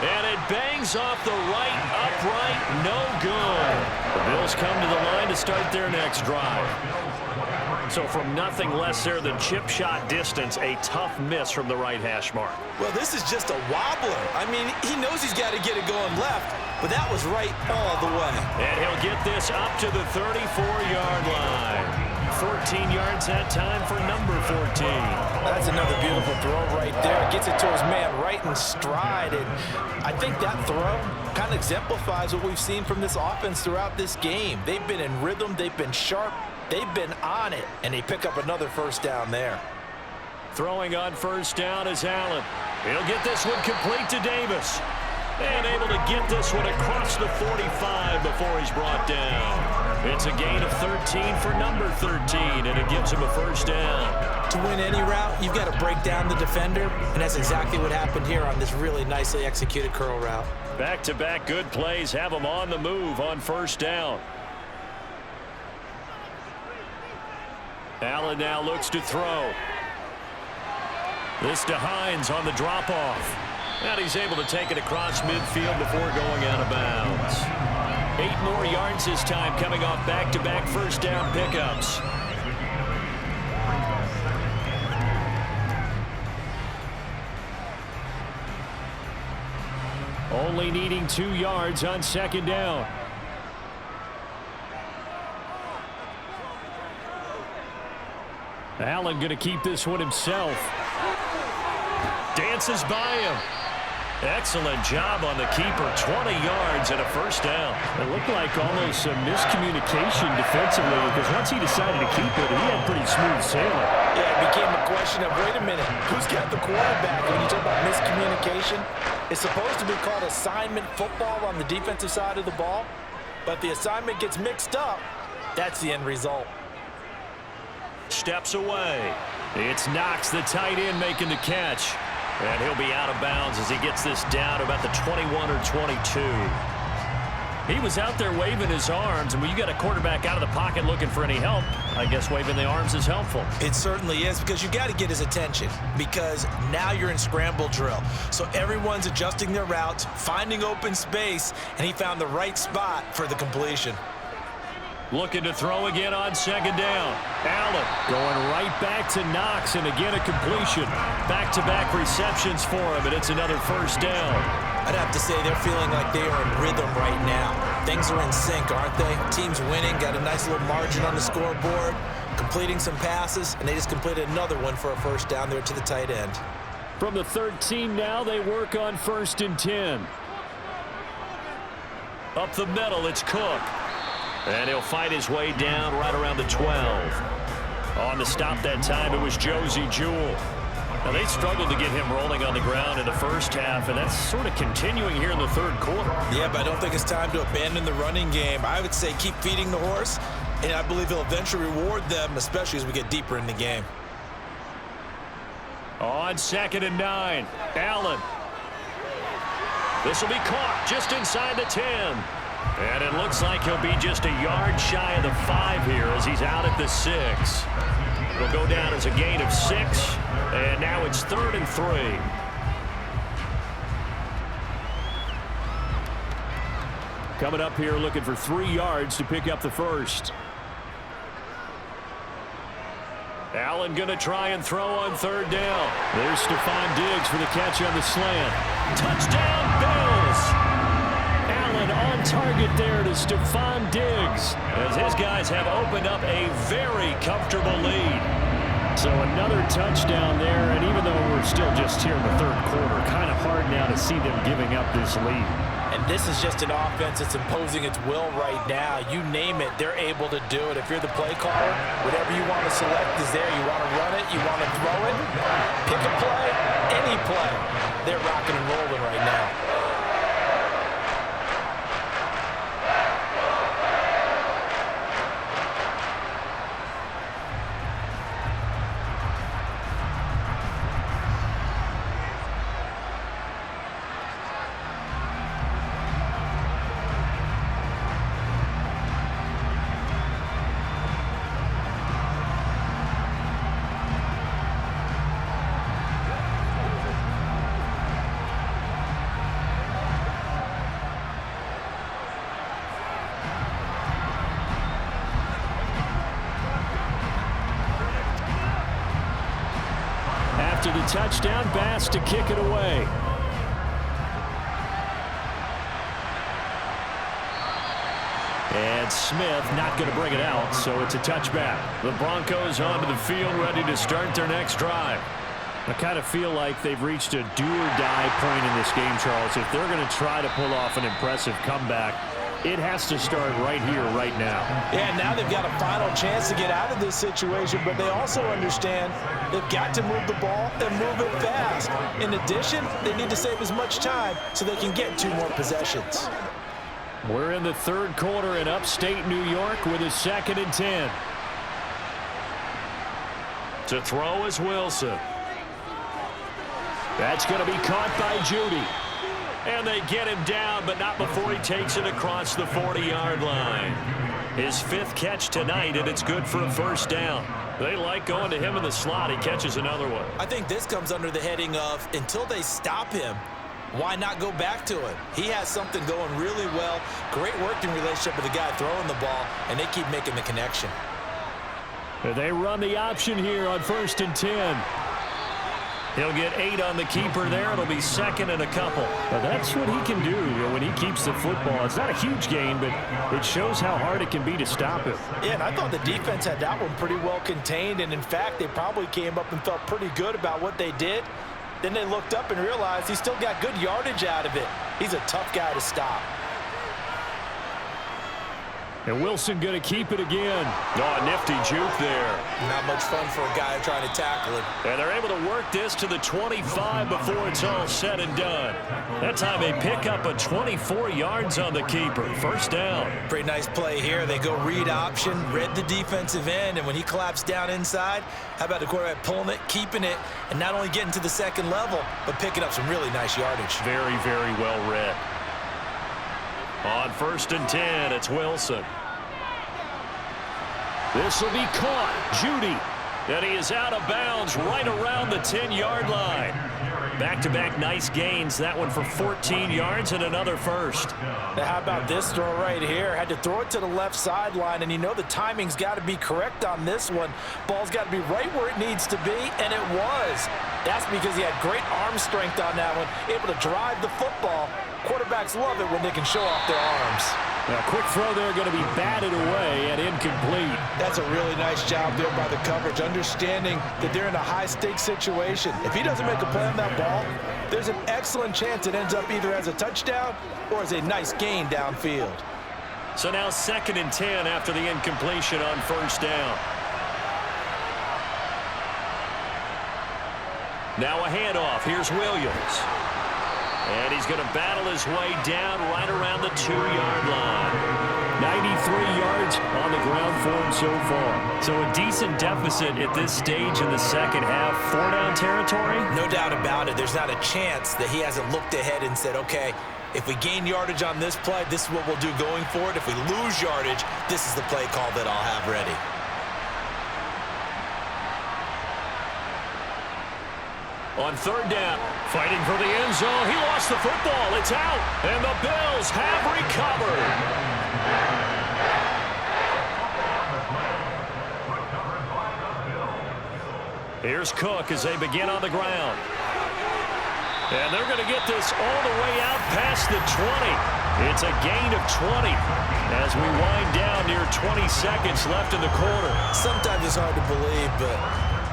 And it bangs off the right upright, no good. The Bills come to the line to start their next drive. So from nothing less there than chip shot distance, a tough miss from the right hash mark. Well, this is just a wobbler. I mean, he knows he's got to get it going left, but that was right all the way. And he'll get this up to the 34-yard line. 14 yards that time for number 14. That's another beautiful throw right there. Gets it to his man right in stride. And I think that throw kind of exemplifies what we've seen from this offense throughout this game. They've been in rhythm. They've been sharp. They've been on it. And they pick up another first down there. Throwing on first down is Allen. He'll get this one complete to Davis. And able to get this one across the 45 before he's brought down. It's a gain of 13 for number 13, and it gives him a first down. To win any route, you've got to break down the defender, and that's exactly what happened here on this really nicely executed curl route. Back-to-back good plays have him on the move on first down. Allen now looks to throw. This to Hines on the drop-off. And he's able to take it across midfield before going out of bounds. 8 more yards this time coming off back-to-back first down pickups. Only needing 2 yards on 2nd down. Allen going to keep this one himself. Dances by him. Excellent job on the keeper. 20 yards and a first down. It looked like almost some miscommunication defensively because once he decided to keep it, he had pretty smooth sailing. Yeah, it became a question of, wait a minute, who's got the quarterback? When you talk about miscommunication, it's supposed to be called assignment football on the defensive side of the ball, but the assignment gets mixed up. That's the end result. Steps away. It's Knox, the tight end, making the catch. And he'll be out of bounds as he gets this down to about the 21 or 22. He was out there waving his arms, and when you got a quarterback out of the pocket looking for any help, I guess waving the arms is helpful. It certainly is, because you got to get his attention, because now you're in scramble drill. So everyone's adjusting their routes, finding open space, and he found the right spot for the completion. Looking to throw again on 2nd down. Allen going right back to Knox, and again a completion. Back-to-back receptions for him, and it's another first down. I'd have to say they're feeling like they are in rhythm right now. Things are in sync, aren't they? Team's winning, got a nice little margin on the scoreboard, completing some passes, and they just completed another one for a first down there to the tight end. From the 13 now, they work on 1st and 10. Up the middle, it's Cook. And he'll fight his way down right around the 12. On the stop that time, it was Josie Jewell. Now, they struggled to get him rolling on the ground in the first half, and that's sort of continuing here in the third quarter. Yeah, but I don't think it's time to abandon the running game. I would say keep feeding the horse, and I believe he'll eventually reward them, especially as we get deeper in the game. On 2nd and 9, Allen. This will be caught just inside the 10. And it looks like he'll be just a yard shy of the 5 here as he's out at the 6. It'll go down as a gain of 6, and now it's 3rd and 3. Coming up here looking for 3 yards to pick up the first. Allen going to try and throw on 3rd down. There's Stephon Diggs for the catch on the slant. Touchdown, Bills! Allen on target there to Stephon Diggs as his guys have opened up a very comfortable lead. So another touchdown there, and even though we're still just here in the third quarter, kind of hard now to see them giving up this lead. And this is just an offense that's imposing its will right now. You name it, they're able to do it. If you're the play caller, whatever you want to select is there. You want to run it, you want to throw it, pick a play, any play. They're rocking and rolling right now. After the touchdown, Bass to kick it away. And Smith not going to bring it out, so it's a touchback. The Broncos onto the field, ready to start their next drive. I kind of feel like they've reached a do-or-die point in this game, Charles. If they're going to try to pull off an impressive comeback, it has to start right here, right now. Yeah, now they've got a final chance to get out of this situation, but they also understand they've got to move the ball and move it fast. In addition, they need to save as much time so they can get 2 more possessions. We're in the third quarter in upstate New York with a 2nd and 10. To throw is Wilson. That's going to be caught by Judy. And they get him down, but not before he takes it across the 40-yard line. His 5th catch tonight, and it's good for a first down. They like going to him in the slot. He catches another one. I think this comes under the heading of until they stop him, why not go back to it? He has something going really well. Great working relationship with the guy throwing the ball, and they keep making the connection. They run the option here on 1st and 10. He'll get 8 on the keeper there. It'll be 2nd and a couple. But that's what he can do when he keeps the football. It's not a huge gain, but it shows how hard it can be to stop him. Yeah, and I thought the defense had that one pretty well contained, and in fact, they probably came up and felt pretty good about what they did. Then they looked up and realized he still got good yardage out of it. He's a tough guy to stop. And Wilson going to keep it again. Oh, nifty juke there. Not much fun for a guy trying to tackle it. And they're able to work this to the 25 before it's all said and done. That time they pick up a 24 yards on the keeper. First down. Pretty nice play here. They go read option, read the defensive end, and when he collapsed down inside, how about the quarterback pulling it, keeping it, and not only getting to the 2nd level, but picking up some really nice yardage. Very, very well read. On 1st and 10, it's Wilson. This will be caught. Judy. And he is out of bounds right around the 10-yard line. Back-to-back nice gains. That one for 14 yards and another first. Now, how about this throw right here? Had to throw it to the left sideline, and you know the timing's got to be correct on this one. Ball's got to be right where it needs to be, and it was. That's because he had great arm strength on that one, able to drive the football. Quarterbacks love it when they can show off their arms. Now, quick throw there going to be batted away and incomplete. That's a really nice job there by the coverage, understanding that they're in a high-stakes situation. If he doesn't make a play on that ball, there's an excellent chance it ends up either as a touchdown or as a nice gain downfield. So now 2nd and 10 after the incompletion on first down. Now a handoff. Here's Williams. And he's going to battle his way down right around the 2-yard line. 93 yards on the ground for him so far. So a decent deficit at this stage in the second half. 4-down territory? No doubt about it. There's not a chance that he hasn't looked ahead and said, okay, if we gain yardage on this play, this is what we'll do going forward. If we lose yardage, this is the play call that I'll have ready. On 3rd down, fighting for the end zone. He lost the football. It's out. And the Bills have recovered. Here's Cook as they begin on the ground. And they're going to get this all the way out past the 20. It's a gain of 20 as we wind down near 20 seconds left in the quarter. Sometimes it's hard to believe, but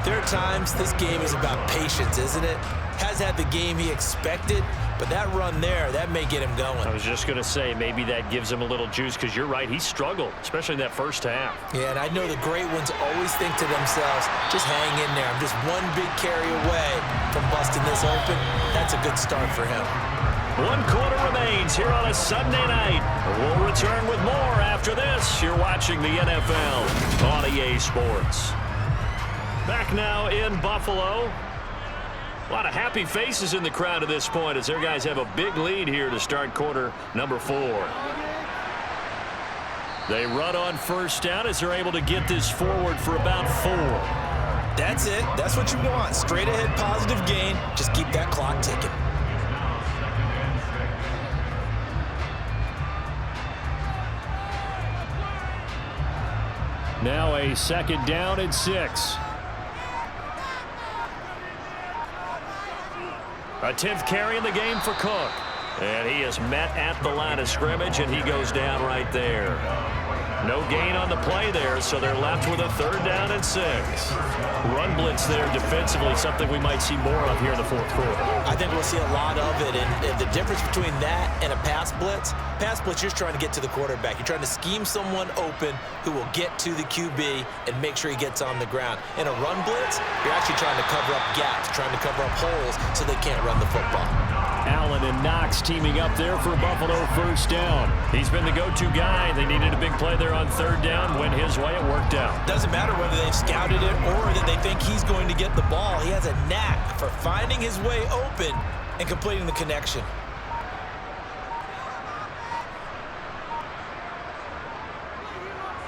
there are times this game is about patience, isn't it? Has had the game he expected, but that run there, that may get him going. I was just going to say, maybe that gives him a little juice because you're right, he struggled, especially in that first half. Yeah, and I know the great ones always think to themselves, just hang in there. I'm just one big carry away from busting this open. That's a good start for him. 1 quarter remains here on a Sunday night. We'll return with more after this. You're watching the NFL on EA Sports. Back now in Buffalo. A lot of happy faces in the crowd at this point as their guys have a big lead here to start quarter number 4. They run on first down as they're able to get this forward for about 4. That's it. That's what you want. Straight ahead positive gain. Just keep that clock ticking. Now a 2nd down and 6. A 10th carry in the game for Cook. And he is met at the line of scrimmage, and he goes down right there. No gain on the play there, so they're left with a 3rd down and 6. Run blitz there defensively, something we might see more of here in the 4th quarter. I think we'll see a lot of it, and the difference between that and a pass blitz, you're trying to get to the quarterback. You're trying to scheme someone open who will get to the QB and make sure he gets on the ground. In a run blitz, you're actually trying to cover up gaps, trying to cover up holes so they can't run the football. Allen and Knox teaming up there for Buffalo first down. He's been the go-to guy. They needed a big play there on 3rd down. Went his way. It worked out. Doesn't matter whether they've scouted it or that they think he's going to get the ball. He has a knack for finding his way open and completing the connection.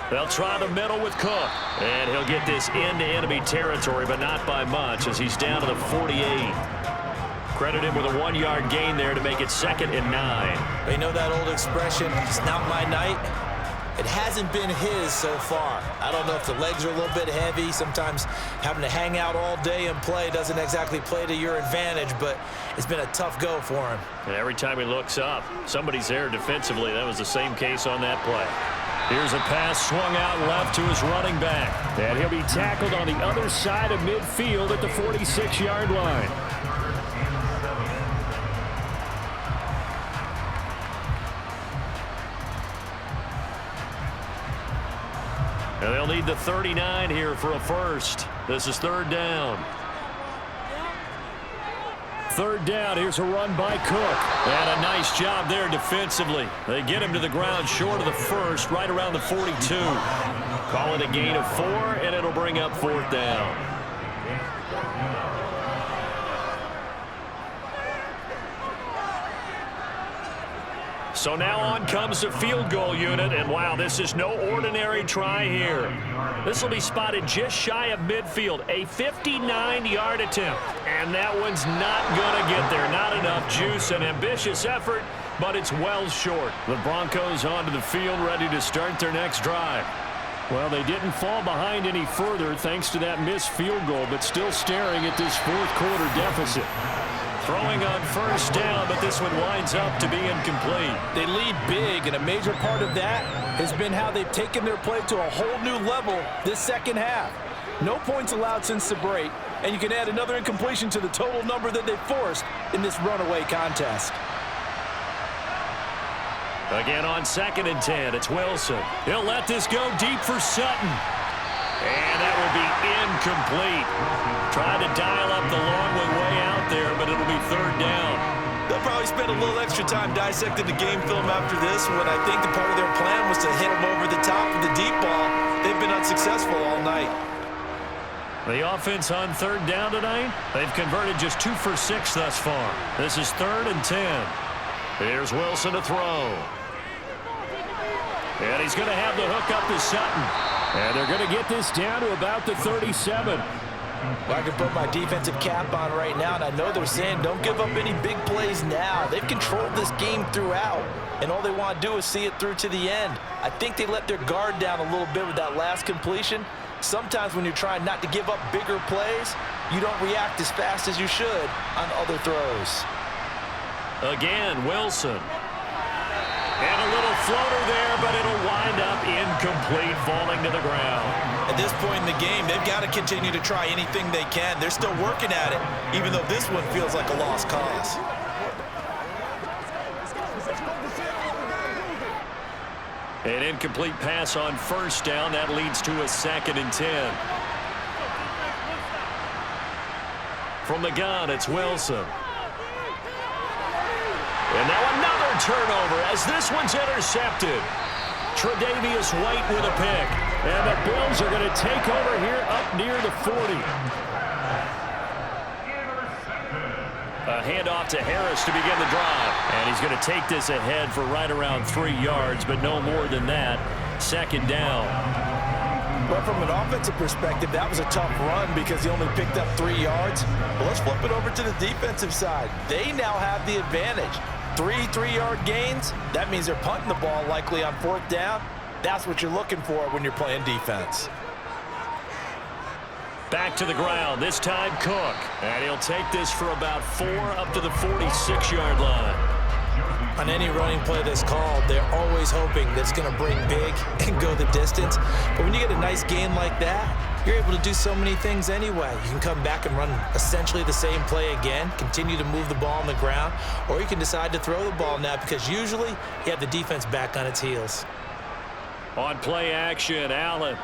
They'll try the middle with Cook. And he'll get this into enemy territory, but not by much as he's down to the 48. Credit him with a 1-yard gain there to make it 2nd and 9. You know that old expression, it's not my night? It hasn't been his so far. I don't know if the legs are a little bit heavy. Sometimes having to hang out all day and play doesn't exactly play to your advantage, but it's been a tough go for him. And every time he looks up, somebody's there defensively. That was the same case on that play. Here's a pass swung out left to his running back. And he'll be tackled on the other side of midfield at the 46-yard line. And they'll need the 39 here for a first. This is 3rd down. 3rd down. Here's a run by Cook. And a nice job there defensively. They get him to the ground short of the first, right around the 42. Call it a gain of 4, and it'll bring up 4th down. So now on comes the field goal unit, and wow, this is no ordinary try here. This will be spotted just shy of midfield, a 59-yard attempt, and that one's not going to get there. Not enough juice, an ambitious effort, but it's well short. The Broncos onto the field, ready to start their next drive. Well, they didn't fall behind any further thanks to that missed field goal, but still staring at this 4th quarter deficit. Throwing on first down, but this one winds up to be incomplete. They lead big, and a major part of that has been how they've taken their play to a whole new level this second half. No points allowed since the break, and you can add another incompletion to the total number that they forced in this runaway contest. Again on 2nd and 10, it's Wilson. He'll let this go deep for Sutton. And that will be incomplete. Tried to dial up the long way out there, but it'll be 3rd down. They'll probably spend a little extra time dissecting the game film after this one. I think the part of their plan was to hit them over the top of the deep ball. They've been unsuccessful all night. The offense on 3rd down tonight, they've converted just 2 for 6 thus far. This is 3rd and 10. Here's Wilson to throw. And he's going to have the hook up to Sutton. And they're going to get this down to about the 37. Well, I can put my defensive cap on right now, and I know they're saying don't give up any big plays now. They've controlled this game throughout, and all they want to do is see it through to the end. I think they let their guard down a little bit with that last completion. Sometimes when you're trying not to give up bigger plays, you don't react as fast as you should on other throws. Again, Wilson. And a little floater there, but it'll wind up incomplete, falling to the ground. At this point in the game, they've got to continue to try anything they can. They're still working at it, even though this one feels like a lost cause. An incomplete pass on 1st down. That leads to a 2nd and 10. From the gun, it's Wilson. And now another turnover as this one's intercepted. Tre'Davious White with a pick. And the Bills are going to take over here up near the 40. A handoff to Harris to begin the drive. And he's going to take this ahead for right around 3 yards, but no more than that. 2nd down. But from an offensive perspective, that was a tough run because he only picked up 3 yards. But let's flip it over to the defensive side. They now have the advantage. 3 3-yard gains, that means they're punting the ball likely on 4th down. That's what you're looking for when you're playing defense. Back to the ground, this time Cook. And he'll take this for about 4 up to the 46-yard line. On any running play that's called, they're always hoping that it's going to bring big and go the distance. But when you get a nice gain like that, you're able to do so many things anyway. You can come back and run essentially the same play again, continue to move the ball on the ground, or you can decide to throw the ball now because usually you have the defense back on its heels. On play action, Allen.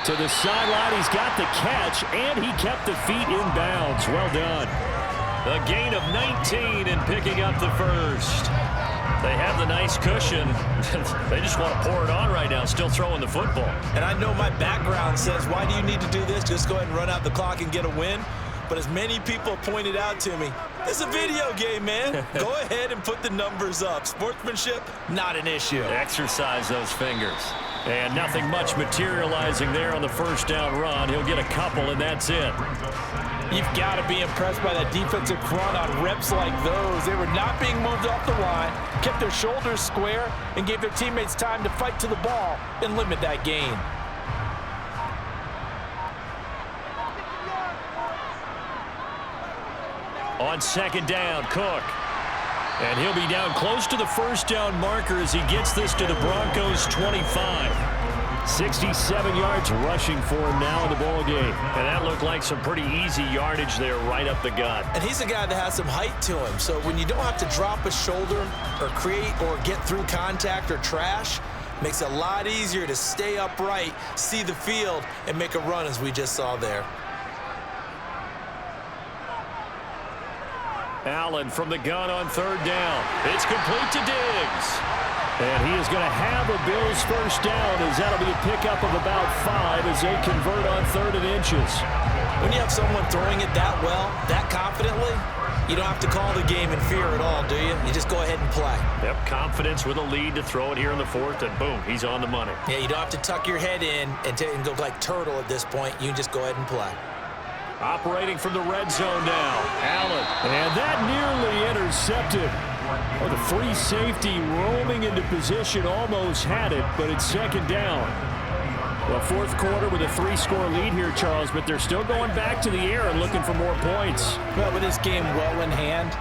To the sideline, he's got the catch, and he kept the feet in bounds. Well done. A gain of 19 and picking up the first. They have the nice cushion. They just want to pour it on right now, still throwing the football. And I know my background says, why do you need to do this? Just go ahead and run out the clock and get a win. But as many people pointed out to me, it's a video game, man. Go ahead and put the numbers up. Sportsmanship, not an issue. Exercise those fingers. And nothing much materializing there on the 1st down run. He'll get a couple, and that's it. You've got to be impressed by that defensive front on reps like those. They were not being moved off the line, kept their shoulders square, and gave their teammates time to fight to the ball and limit that gain. On 2nd down, Cook. And he'll be down close to the 1st down marker as he gets this to the Broncos' 25. 67 yards rushing for him now in the ball game. And that looked like some pretty easy yardage there right up the gut. And he's a guy that has some height to him. So when you don't have to drop a shoulder or create or get through contact or trash, makes it a lot easier to stay upright, see the field, and make a run as we just saw there. Allen from the gun on 3rd down. It's complete to Diggs. And he is going to have a Bills 1st down as that'll be a pickup of about 5 as they convert on 3rd and inches. When you have someone throwing it that well, that confidently, you don't have to call the game in fear at all, do you? You just go ahead and play. Yep, confidence with a lead to throw it here in the 4th, and boom, he's on the money. Yeah, you don't have to tuck your head in and go like turtle at this point. You can just go ahead and play. Operating from the red zone now, Allen. And that nearly intercepted. Well, the free safety roaming into position almost had it, but it's 2nd down. Well, 4th quarter with a 3-score lead here, Charles, but they're still going back to the air and looking for more points. Well, with this game well in hand,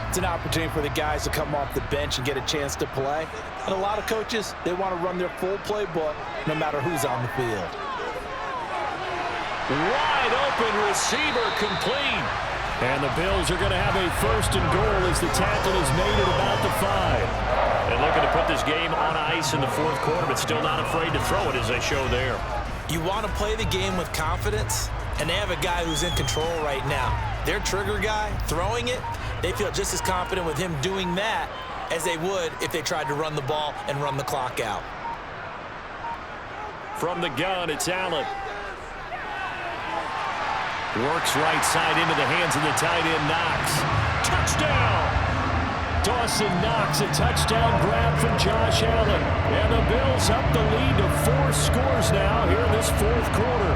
it's an opportunity for the guys to come off the bench and get a chance to play. And a lot of coaches, they want to run their full playbook no matter who's on the field. Wide open receiver complete. And the Bills are going to have a 1st and goal as the tackle is made at about the 5. And looking to put this game on ice in the 4th quarter, but still not afraid to throw it as they show there. You want to play the game with confidence, and they have a guy who's in control right now. Their trigger guy, throwing it, they feel just as confident with him doing that as they would if they tried to run the ball and run the clock out. From the gun, it's Allen. Works right side into the hands of the tight end, Knox. Touchdown! Dawson Knox, a touchdown grab from Josh Allen. And the Bills up the lead to 4 scores now here in this 4th quarter.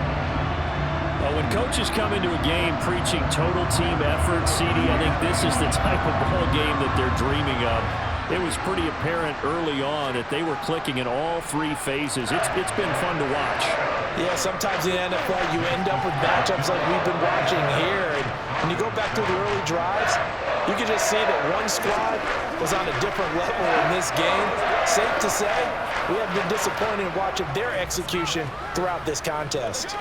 Well, when coaches come into a game preaching total team effort, CD, I think this is the type of ball game that they're dreaming of. It was pretty apparent early on that they were clicking in all 3 phases. It's been fun to watch. Yeah, sometimes in the NFL you end up with matchups like we've been watching here. And when you go back to the early drives, you can just see that one squad was on a different level in this game. Safe to say, we have been disappointed in watching their execution throughout this contest.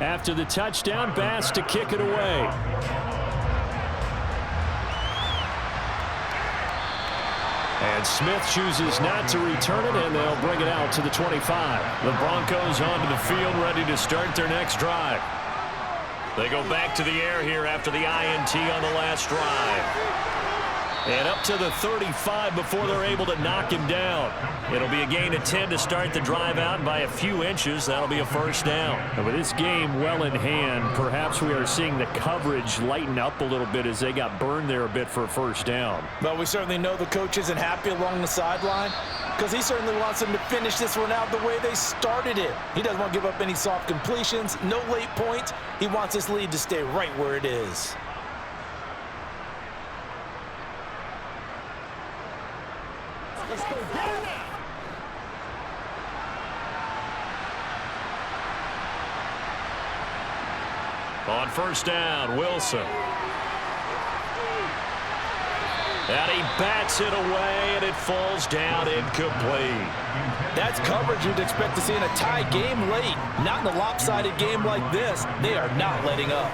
After the touchdown, Bass to kick it away. And Smith chooses not to return it, and they'll bring it out to the 25. The Broncos onto the field, ready to start their next drive. They go back to the air here after the INT on the last drive. And up to the 35 before they're able to knock him down. It'll be a gain of 10 to start the drive out, and by a few inches, that'll be a 1st down. And with this game well in hand, perhaps we are seeing the coverage lighten up a little bit as they got burned there a bit for a 1st down. But we certainly know the coach isn't happy along the sideline because he certainly wants them to finish this one out the way they started it. He doesn't want to give up any soft completions, no late points. He wants this lead to stay right where it is. On 1st down, Wilson. And he bats it away, and it falls down incomplete. That's coverage you'd expect to see in a tie game late. Not in a lopsided game like this. They are not letting up.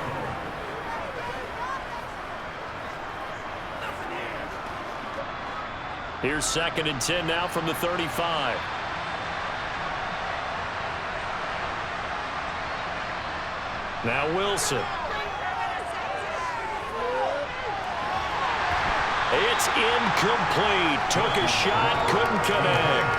Here's 2nd and 10 now from the 35. Now Wilson. It's incomplete. Took a shot, couldn't connect.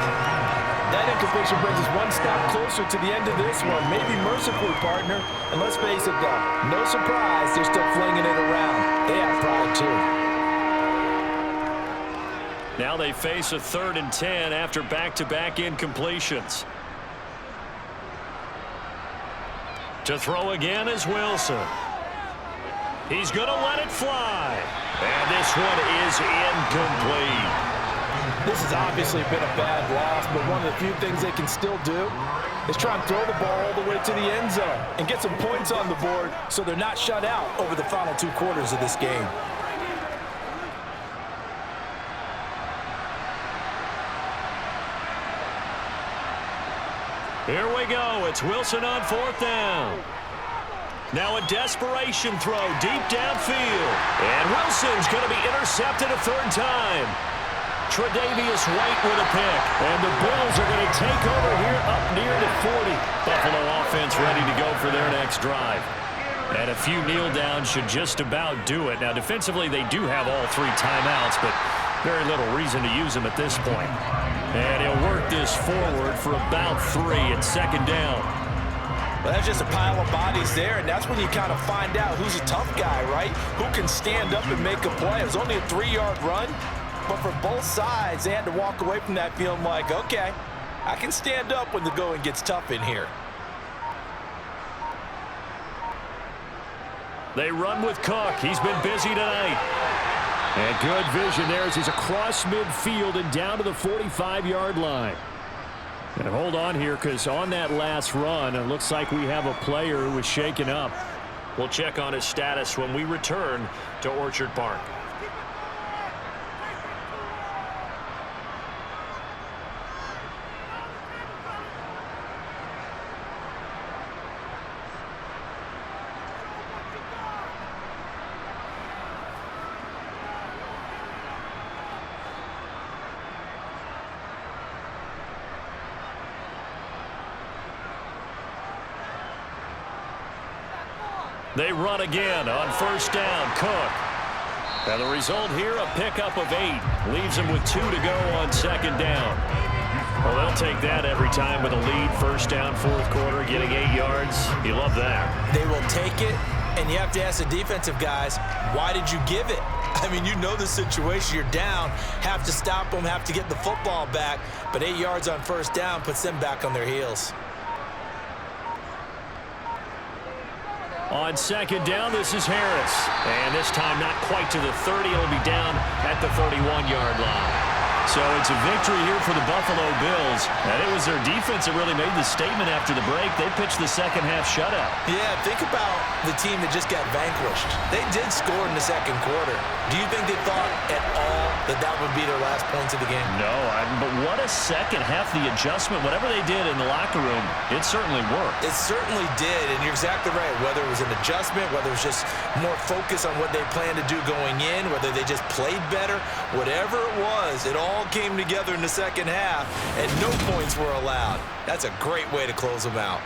That incompletion brings us one step closer to the end of this one. Maybe mercifully, partner. And let's face it, though, no surprise, they're still flinging it around. They have pride, too. Now they face a 3rd and 10 after back-to-back incompletions. To throw again is Wilson. He's going to let it fly. And this one is incomplete. This has obviously been a bad loss, but one of the few things they can still do is try and throw the ball all the way to the end zone and get some points on the board so they're not shut out over the final 2 quarters of this game. Here we go. It's Wilson on 4th down. Now a desperation throw deep downfield. And Wilson's going to be intercepted a 3rd time. Tre'Davious White with a pick. And the Bills are going to take over here up near the 40. Buffalo offense ready to go for their next drive. And a few kneel downs should just about do it. Now defensively they do have all 3 timeouts, but very little reason to use them at this point. And he'll work this forward for about 3 at 2nd down. Well, that's just a pile of bodies there, and that's when you kind of find out who's a tough guy, right? Who can stand up and make a play. It was only a 3-yard run, but for both sides, they had to walk away from that feeling like, okay, I can stand up when the going gets tough in here. They run with Cook. He's been busy tonight. And good vision there as he's across midfield and down to the 45-yard line. And hold on here, because on that last run, it looks like we have a player who was shaken up. We'll check on his status when we return to Orchard Park. They run again on first down. Cook. And the result here, a pickup of 8. Leaves them with 2 to go on second down. Well, they'll take that every time with a lead. First down, fourth quarter, getting 8 yards. You love that. They will take it, and you have to ask the defensive guys, why did you give it? I mean, you know the situation. You're down, have to stop them, have to get the football back. But 8 yards on first down puts them back on their heels. On second down, this is Harris. And this time not quite to the 30. It'll be down at the 31-yard line. So it's a victory here for the Buffalo Bills. And it was their defense that really made the statement after the break. They pitched the second-half shutout. Yeah, think about the team that just got vanquished. They did score in the second quarter. Do you think they thought at all that that would be their last points of the game? No, but what a second half. The adjustment, whatever they did in the locker room, it certainly worked. It certainly did, and you're exactly right. Whether it was an adjustment, whether it was just more focus on what they planned to do going in, whether they just played better, whatever it was, it all came together in the second half, and no points were allowed. That's a great way to close them out.